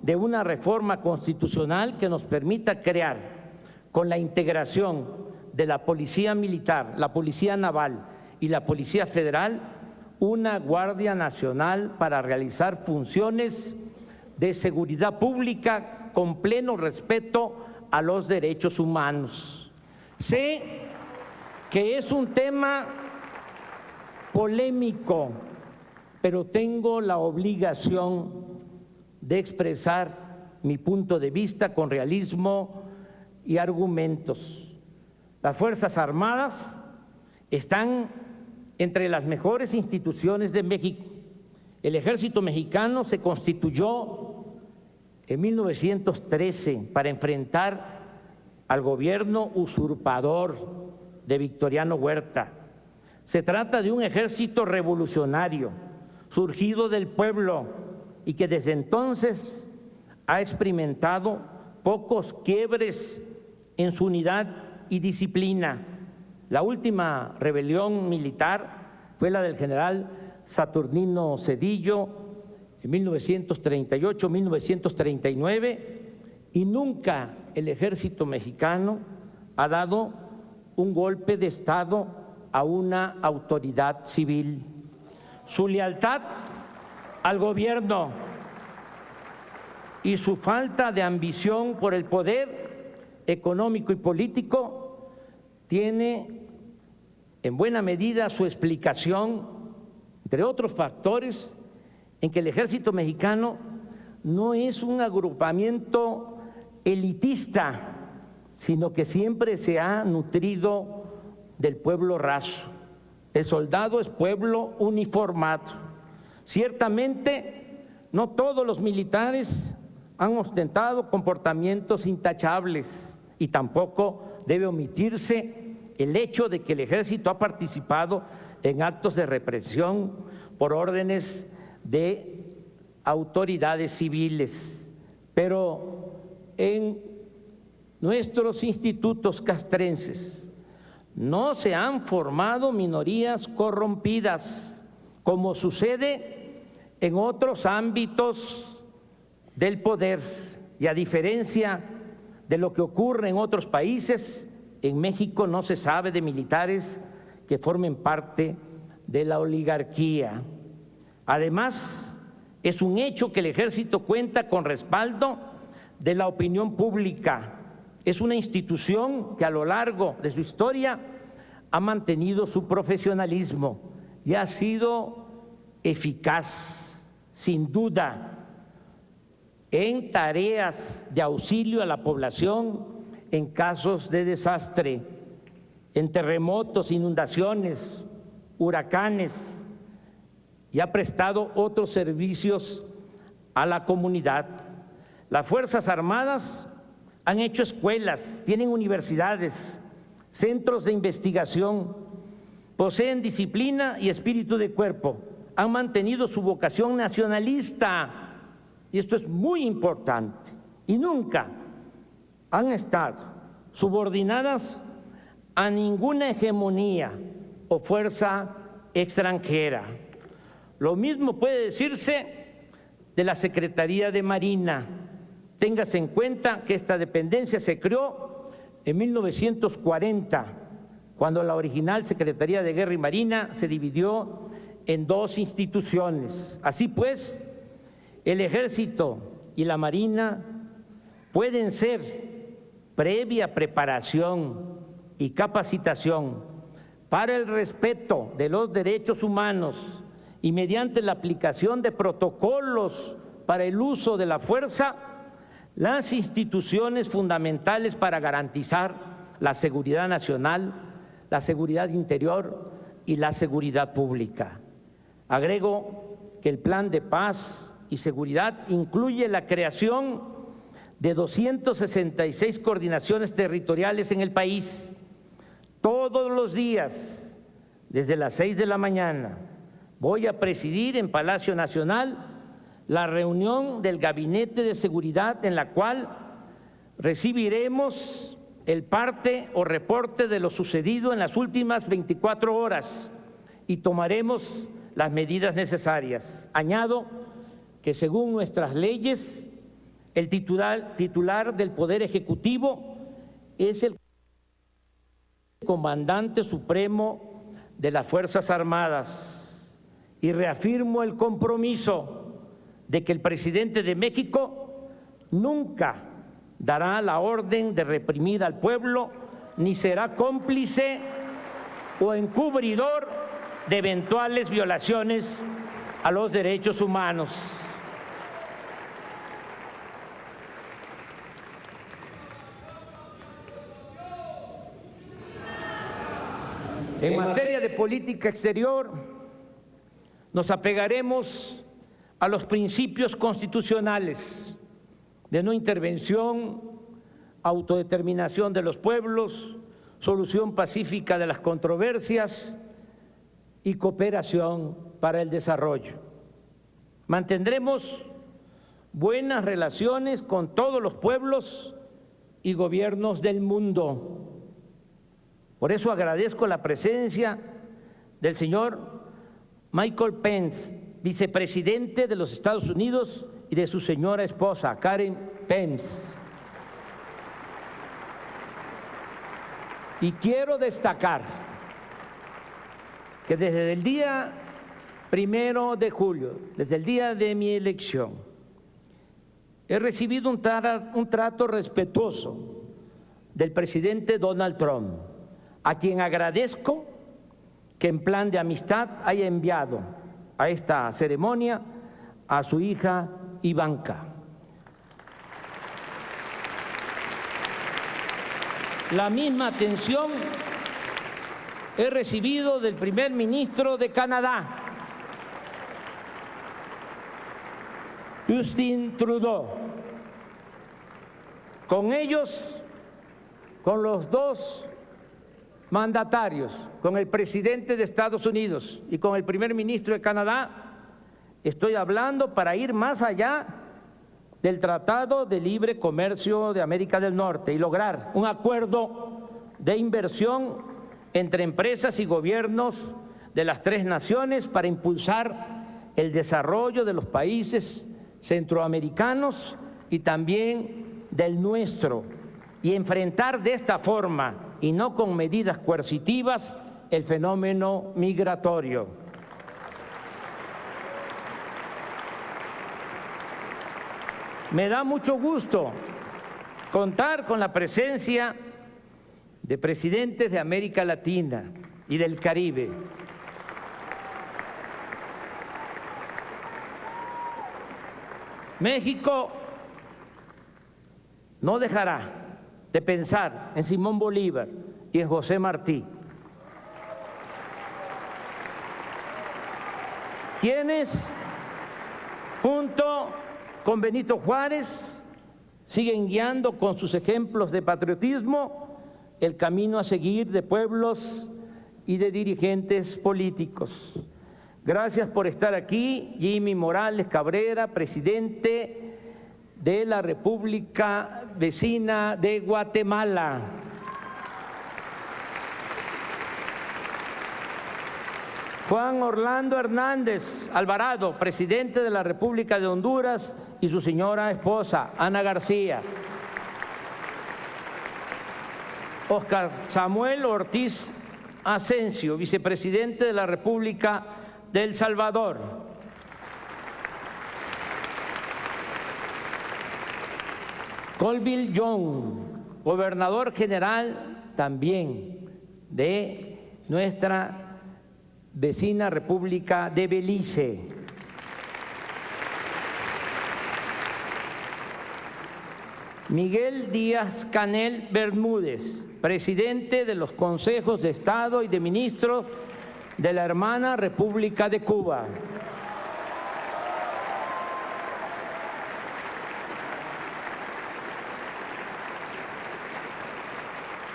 de una reforma constitucional que nos permita crear, con la integración de la Policía Militar, la Policía Naval y la Policía Federal, una Guardia Nacional para realizar funciones de seguridad pública con pleno respeto a los derechos humanos. Sé que es un tema polémico, pero tengo la obligación de expresar mi punto de vista con realismo y argumentos. Las Fuerzas Armadas están entre las mejores instituciones de México. El Ejército Mexicano se constituyó en 1913 para enfrentar al gobierno usurpador de Victoriano Huerta. Se trata de un ejército revolucionario, surgido del pueblo y que desde entonces ha experimentado pocos quiebres en su unidad y disciplina. La última rebelión militar fue la del general Saturnino Cedillo en 1938-1939 y nunca el ejército mexicano ha dado un golpe de Estado a una autoridad civil. Su lealtad al gobierno y su falta de ambición por el poder económico y político tiene en buena medida su explicación, entre otros factores, en que el ejército mexicano no es un agrupamiento elitista, sino que siempre se ha nutrido del pueblo raso. El soldado es pueblo uniformado. Ciertamente, no todos los militares han ostentado comportamientos intachables y tampoco debe omitirse el hecho de que el ejército ha participado en actos de represión por órdenes de autoridades civiles. Pero en nuestros institutos castrenses no se han formado minorías corrompidas, como sucede en otros ámbitos del poder. Y a diferencia de lo que ocurre en otros países, en México no se sabe de militares que formen parte de la oligarquía. Además, es un hecho que el ejército cuenta con respaldo de la opinión pública. Es una institución que a lo largo de su historia ha mantenido su profesionalismo y ha sido eficaz, sin duda, en tareas de auxilio a la población en casos de desastre, en terremotos, inundaciones, huracanes, y ha prestado otros servicios a la comunidad. Las Fuerzas Armadas han hecho escuelas, tienen universidades, centros de investigación, poseen disciplina y espíritu de cuerpo, han mantenido su vocación nacionalista, y esto es muy importante, y nunca han estado subordinadas a ninguna hegemonía o fuerza extranjera. Lo mismo puede decirse de la Secretaría de Marina. Téngase en cuenta que esta dependencia se creó en 1940, cuando la original Secretaría de Guerra y Marina se dividió en dos instituciones. Así pues, el Ejército y la Marina pueden ser previa preparación y capacitación para el respeto de los derechos humanos y mediante la aplicación de protocolos para el uso de la fuerza, las instituciones fundamentales para garantizar la seguridad nacional, la seguridad interior y la seguridad pública. Agrego que el Plan de Paz y Seguridad incluye la creación de 266 coordinaciones territoriales en el país. Todos los días, desde las 6 de la mañana, voy a presidir en Palacio Nacional la reunión del Gabinete de Seguridad, en la cual recibiremos el parte o reporte de lo sucedido en las últimas 24 horas y tomaremos las medidas necesarias. Añado que según nuestras leyes, el titular del Poder Ejecutivo es el comandante supremo de las Fuerzas Armadas y reafirmo el compromiso de que el presidente de México nunca dará la orden de reprimir al pueblo ni será cómplice o encubridor de eventuales violaciones a los derechos humanos. En materia de política exterior, nos apegaremos a los principios constitucionales de no intervención, autodeterminación de los pueblos, solución pacífica de las controversias y cooperación para el desarrollo. Mantendremos buenas relaciones con todos los pueblos y gobiernos del mundo. Por eso agradezco la presencia del señor Michael Pence, vicepresidente de los Estados Unidos, y de su señora esposa, Karen Pence. Y quiero destacar que desde el día 1 de julio, desde el día de mi elección, he recibido un trato respetuoso del presidente Donald Trump, a quien agradezco que en plan de amistad haya enviado a esta ceremonia a su hija Ivanka. La misma atención he recibido del primer ministro de Canadá, Justin Trudeau. Con ellos, con los dos mandatarios, con el presidente de Estados Unidos y con el primer ministro de Canadá, estoy hablando para ir más allá del Tratado de Libre Comercio de América del Norte y lograr un acuerdo de inversión entre empresas y gobiernos de las tres naciones para impulsar el desarrollo de los países centroamericanos y también del nuestro, y enfrentar de esta forma y no con medidas coercitivas el fenómeno migratorio. Me da mucho gusto contar con la presencia de presidentes de América Latina y del Caribe. México no dejará de pensar en Simón Bolívar y en José Martí, quienes junto con Benito Juárez siguen guiando con sus ejemplos de patriotismo el camino a seguir de pueblos y de dirigentes políticos. Gracias por estar aquí, Jimmy Morales Cabrera, presidente de la República Vecina de Guatemala. Juan Orlando Hernández Alvarado, presidente de la República de Honduras, y su señora esposa, Ana García. Oscar Samuel Ortiz Asensio, vicepresidente de la República de El Salvador. Colville Young, gobernador general también de nuestra vecina República de Belice. Miguel Díaz-Canel Bermúdez, presidente de los consejos de Estado y de ministros de la hermana República de Cuba.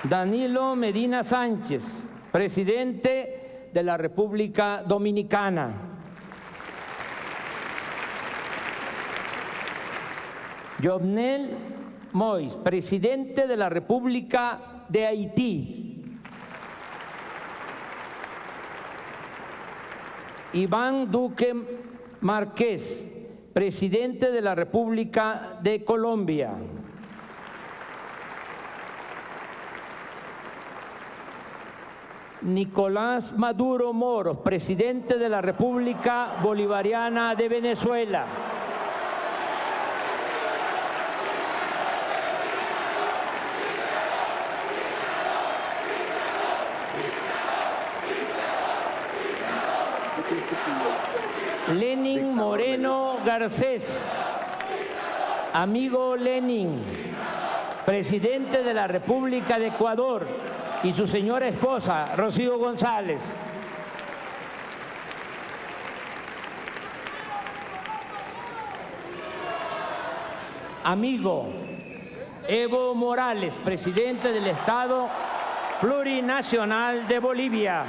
Danilo Medina Sánchez, presidente de la República Dominicana. Yovnel Moïse, presidente de la República de Haití. Iván Duque Márquez, presidente de la República de Colombia. Nicolás Maduro Moros, presidente de la República Bolivariana de Venezuela. Lenin Moreno Garcés, amigo Lenin, presidente de la República de Ecuador, y su señora esposa, Rocío González. Amigo Evo Morales, presidente del Estado Plurinacional de Bolivia.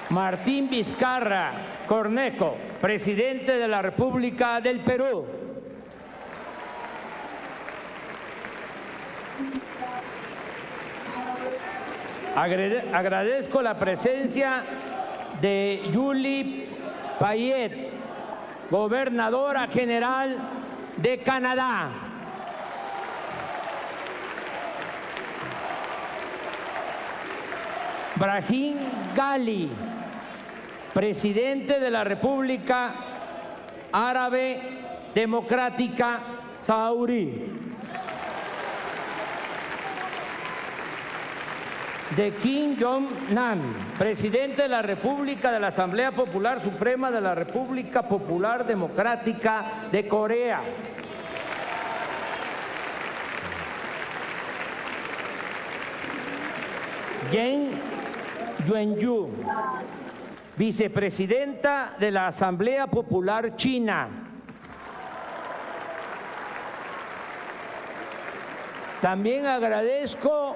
Martín Vizcarra Cornejo, presidente de la República del Perú. Agradezco la presencia de Julie Payet, gobernadora general de Canadá. Brahim Ghali, presidente de la República Árabe Democrática Saharaui. De Kim Jong-nam, presidente de la República de la Asamblea Popular Suprema de la República Popular Democrática de Corea. Jen Yuanyu, vicepresidenta de la Asamblea Popular China. También agradezco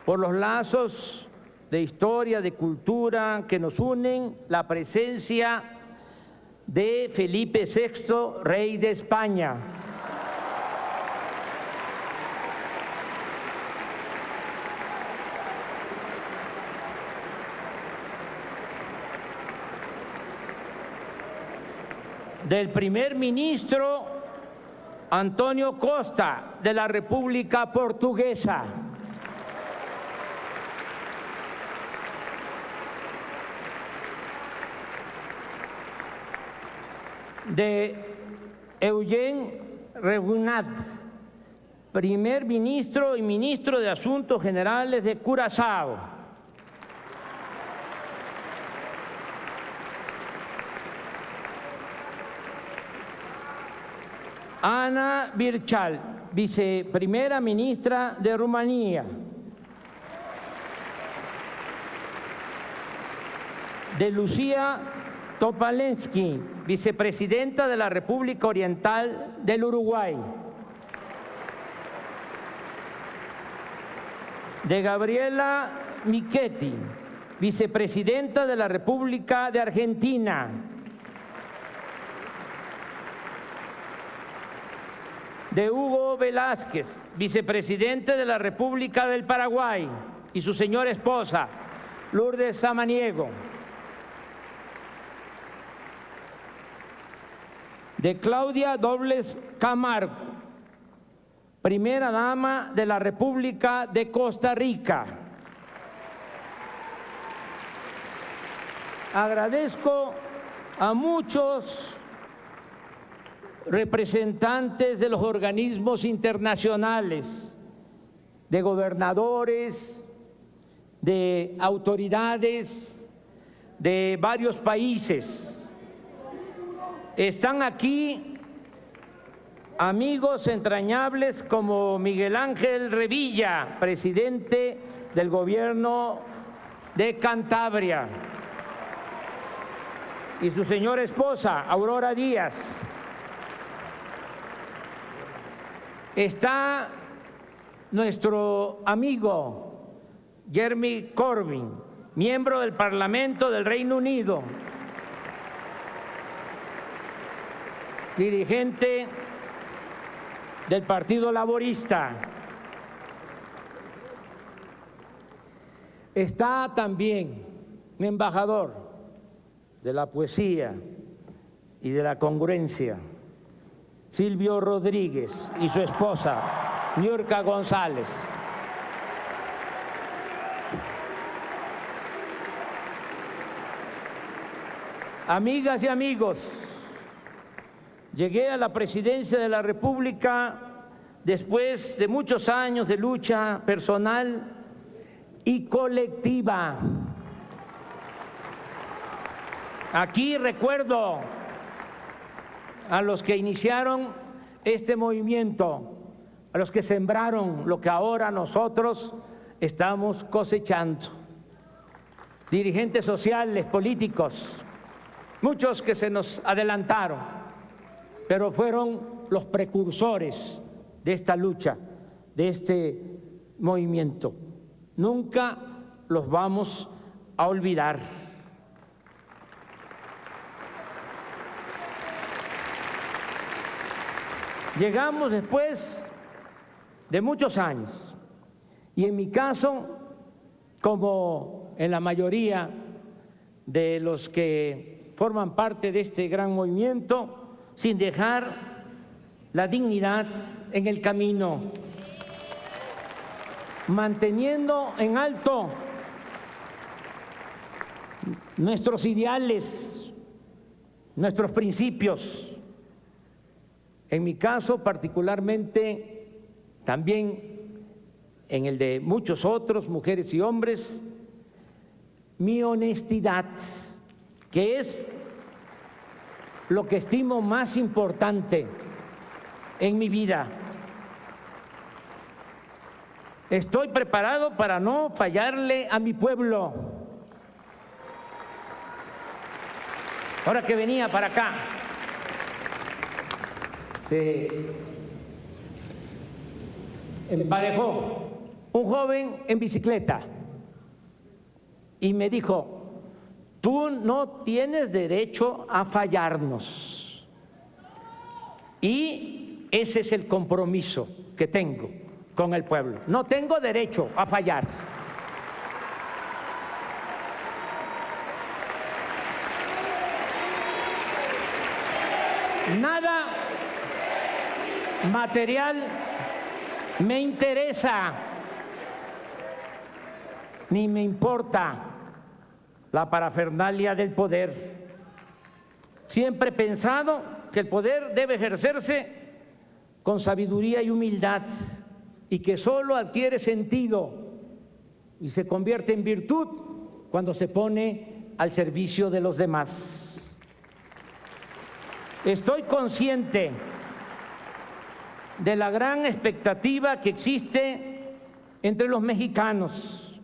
por los lazos de historia, de cultura que nos unen, la presencia de Felipe VI, rey de España. Del primer ministro Antonio Costa de la República Portuguesa. De Eugene Renat, primer ministro y ministro de Asuntos Generales de Curazao. Ana Birchal, viceprimera ministra de Rumanía. De Lucía Topalensky, vicepresidenta de la República Oriental del Uruguay. De Gabriela Michetti, vicepresidenta de la República de Argentina. De Hugo Velázquez, vicepresidente de la República del Paraguay, y su señora esposa, Lourdes Samaniego. De Claudia Dobles Camargo, primera dama de la República de Costa Rica. Agradezco a muchos representantes de los organismos internacionales, de gobernadores, de autoridades de varios países. Están aquí amigos entrañables como Miguel Ángel Revilla, presidente del gobierno de Cantabria, y su señora esposa, Aurora Díaz. Está nuestro amigo Jeremy Corbyn, miembro del Parlamento del Reino Unido, dirigente del Partido Laborista. Está también un embajador de la poesía y de la congruencia, Silvio Rodríguez, y su esposa, Niurka González. Amigas y amigos, llegué a la presidencia de la República después de muchos años de lucha personal y colectiva. Aquí recuerdo a los que iniciaron este movimiento, a los que sembraron lo que ahora nosotros estamos cosechando. Dirigentes sociales, políticos, muchos que se nos adelantaron, pero fueron los precursores de esta lucha, de este movimiento. Nunca los vamos a olvidar. Llegamos después de muchos años y en mi caso, como en la mayoría de los que forman parte de este gran movimiento, sin dejar la dignidad en el camino, manteniendo en alto nuestros ideales, nuestros principios. En mi caso, particularmente, también en el de muchos otros, mujeres y hombres, mi honestidad, que es lo que estimo más importante en mi vida. Estoy preparado para no fallarle a mi pueblo. Ahora que venía para acá, se emparejó un joven en bicicleta y me dijo: tú no tienes derecho a fallarnos. Y ese es el compromiso que tengo con el pueblo. No tengo derecho a fallar. Nada material me interesa, ni me importa la parafernalia del poder. Siempre he pensado que el poder debe ejercerse con sabiduría y humildad y que solo adquiere sentido y se convierte en virtud cuando se pone al servicio de los demás. Estoy consciente de la gran expectativa que existe entre los mexicanos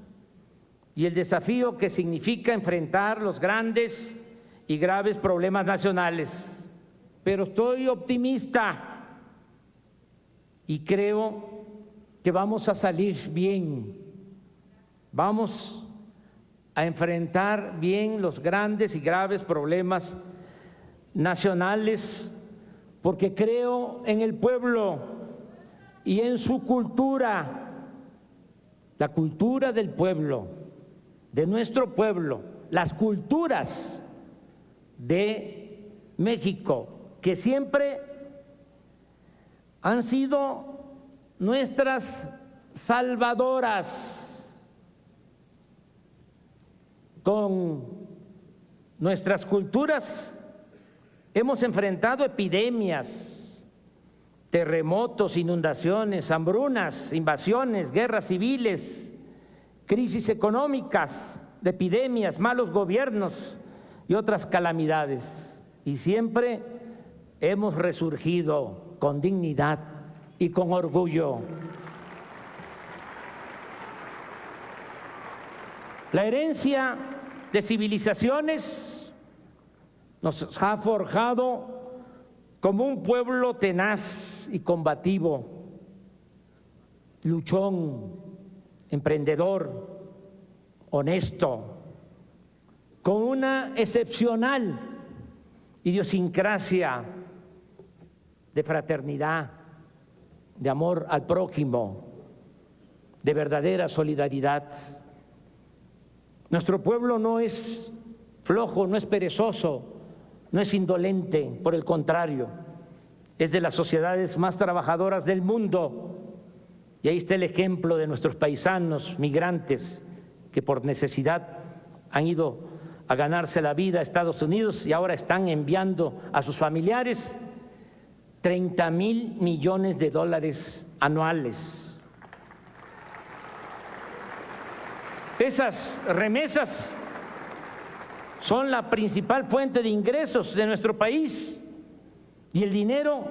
y el desafío que significa enfrentar los grandes y graves problemas nacionales. Pero estoy optimista y creo que vamos a salir bien, vamos a enfrentar bien los grandes y graves problemas nacionales, porque creo en el pueblo y en su cultura, la cultura del pueblo, de nuestro pueblo, las culturas de México, que siempre han sido nuestras salvadoras. Con nuestras culturas hemos enfrentado epidemias, terremotos, inundaciones, hambrunas, invasiones, guerras civiles, crisis económicas, epidemias, malos gobiernos y otras calamidades. Y siempre hemos resurgido con dignidad y con orgullo. La herencia de civilizaciones nos ha forjado como un pueblo tenaz y combativo. luchón, emprendedor, honesto, con una excepcional idiosincrasia de fraternidad, de amor al prójimo, de verdadera solidaridad. Nuestro pueblo no es flojo, no es perezoso, no es indolente, por el contrario, es de las sociedades más trabajadoras del mundo. Y ahí está el ejemplo de nuestros paisanos migrantes que por necesidad han ido a ganarse la vida a Estados Unidos y ahora están enviando a sus familiares 30,000 millones de dólares anuales. Esas remesas son la principal fuente de ingresos de nuestro país y el dinero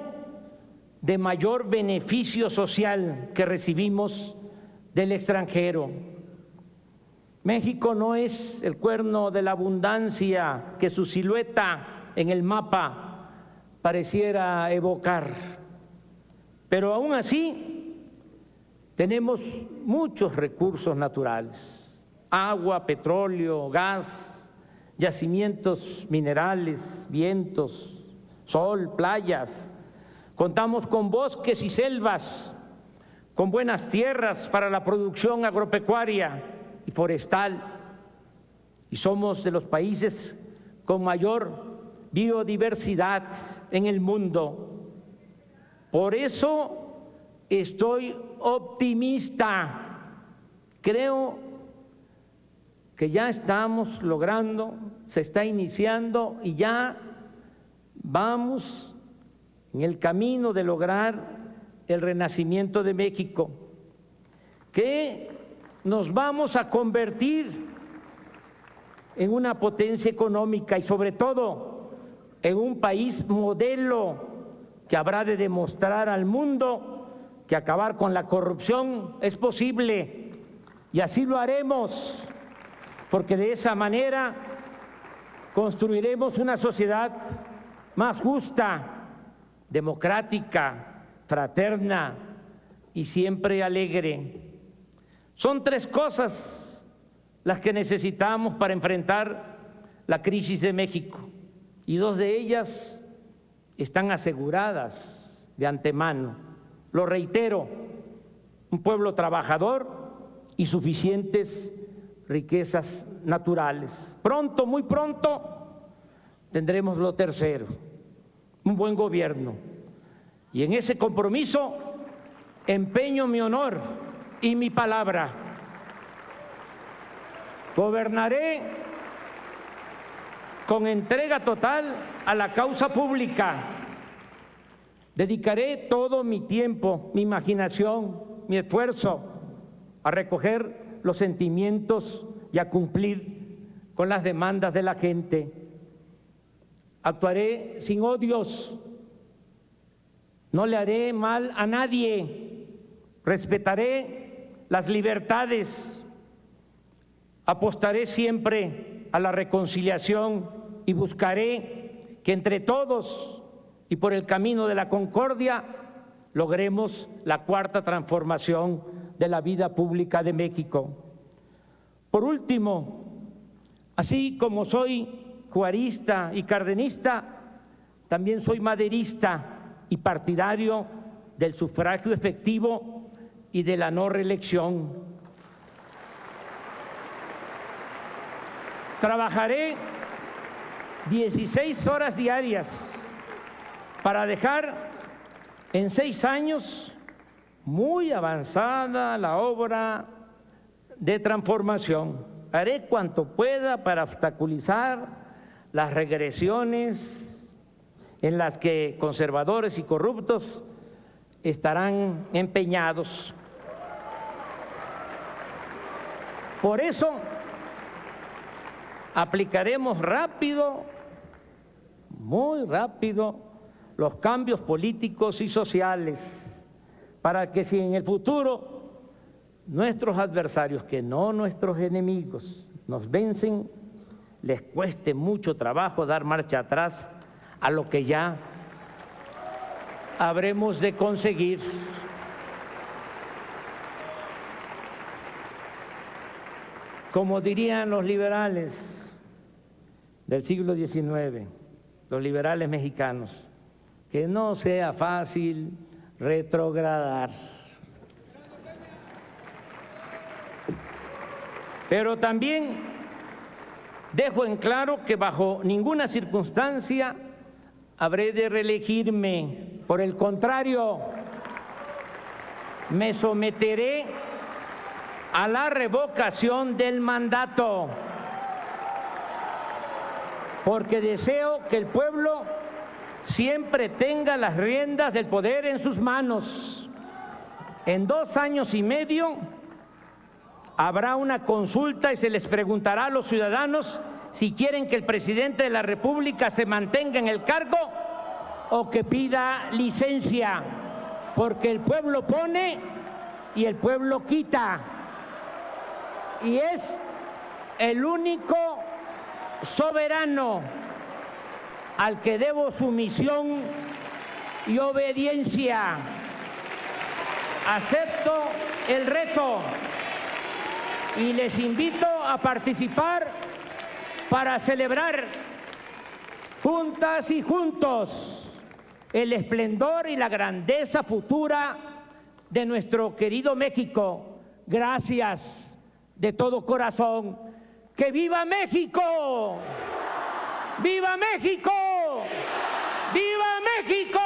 de mayor beneficio social que recibimos del extranjero. México no es el cuerno de la abundancia que su silueta en el mapa pareciera evocar, pero aún así tenemos muchos recursos naturales: agua, petróleo, gas, yacimientos minerales, vientos, sol, playas. Contamos con bosques y selvas, con buenas tierras para la producción agropecuaria y forestal, y somos de los países con mayor biodiversidad en el mundo. Por eso estoy optimista. Creo que ya estamos logrando, se está iniciando y ya vamos en el camino de lograr el renacimiento de México, que nos vamos a convertir en una potencia económica y sobre todo en un país modelo que habrá de demostrar al mundo que acabar con la corrupción es posible, y así lo haremos, porque de esa manera construiremos una sociedad más justa, democrática, fraterna y siempre alegre. Son 3 cosas las que necesitamos para enfrentar la crisis de México, y 2 de ellas están aseguradas de antemano. Lo reitero: un pueblo trabajador y suficientes riquezas naturales. Pronto, muy pronto, tendremos lo tercero: un buen gobierno. Y en ese compromiso empeño mi honor y mi palabra. Gobernaré con entrega total a la causa pública. Dedicaré todo mi tiempo, mi imaginación, mi esfuerzo a recoger los sentimientos y a cumplir con las demandas de la gente. Actuaré sin odios, no le haré mal a nadie, respetaré las libertades, apostaré siempre a la reconciliación y buscaré que entre todos y por el camino de la concordia logremos la 4ª transformación de la vida pública de México. Por último, así como soy juarista y cardenista, también soy maderista y partidario del sufragio efectivo y de la no reelección. Trabajaré 16 horas diarias para dejar en 6 años muy avanzada la obra de transformación. Haré cuanto pueda para obstaculizar las regresiones en las que conservadores y corruptos estarán empeñados. Por eso aplicaremos rápido, muy rápido, los cambios políticos y sociales para que si en el futuro nuestros adversarios, que no nuestros enemigos, nos vencen, les cueste mucho trabajo dar marcha atrás a lo que ya habremos de conseguir. como dirían los liberales del siglo XIX, los liberales mexicanos, que no sea fácil retrogradar. Pero también dejo en claro que bajo ninguna circunstancia habré de reelegirme. Por el contrario, me someteré a la revocación del mandato, porque deseo que el pueblo siempre tenga las riendas del poder en sus manos. En 2 años y medio habrá una consulta y se les preguntará a los ciudadanos si quieren que el presidente de la República se mantenga en el cargo o que pida licencia, porque el pueblo pone y el pueblo quita, y es el único soberano al que debo sumisión y obediencia. Acepto el reto y les invito a participar para celebrar juntas y juntos el esplendor y la grandeza futura de nuestro querido México. Gracias de todo corazón. ¡Que viva México! ¡Viva México! ¡Viva México!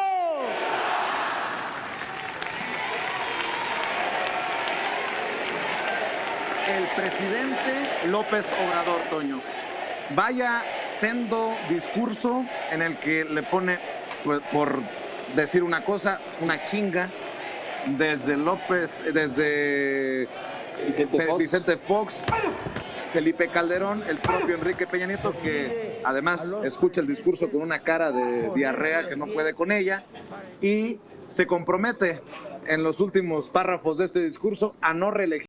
El presidente López Obrador, Toño, vaya sendo discurso en el que le pone, pues, por decir una cosa, una chinga desde Vicente Fox, Felipe Calderón, el propio Enrique Peña Nieto, que además escucha el discurso con una cara de diarrea que no puede con ella, y se compromete en los últimos párrafos de este discurso a no reelegir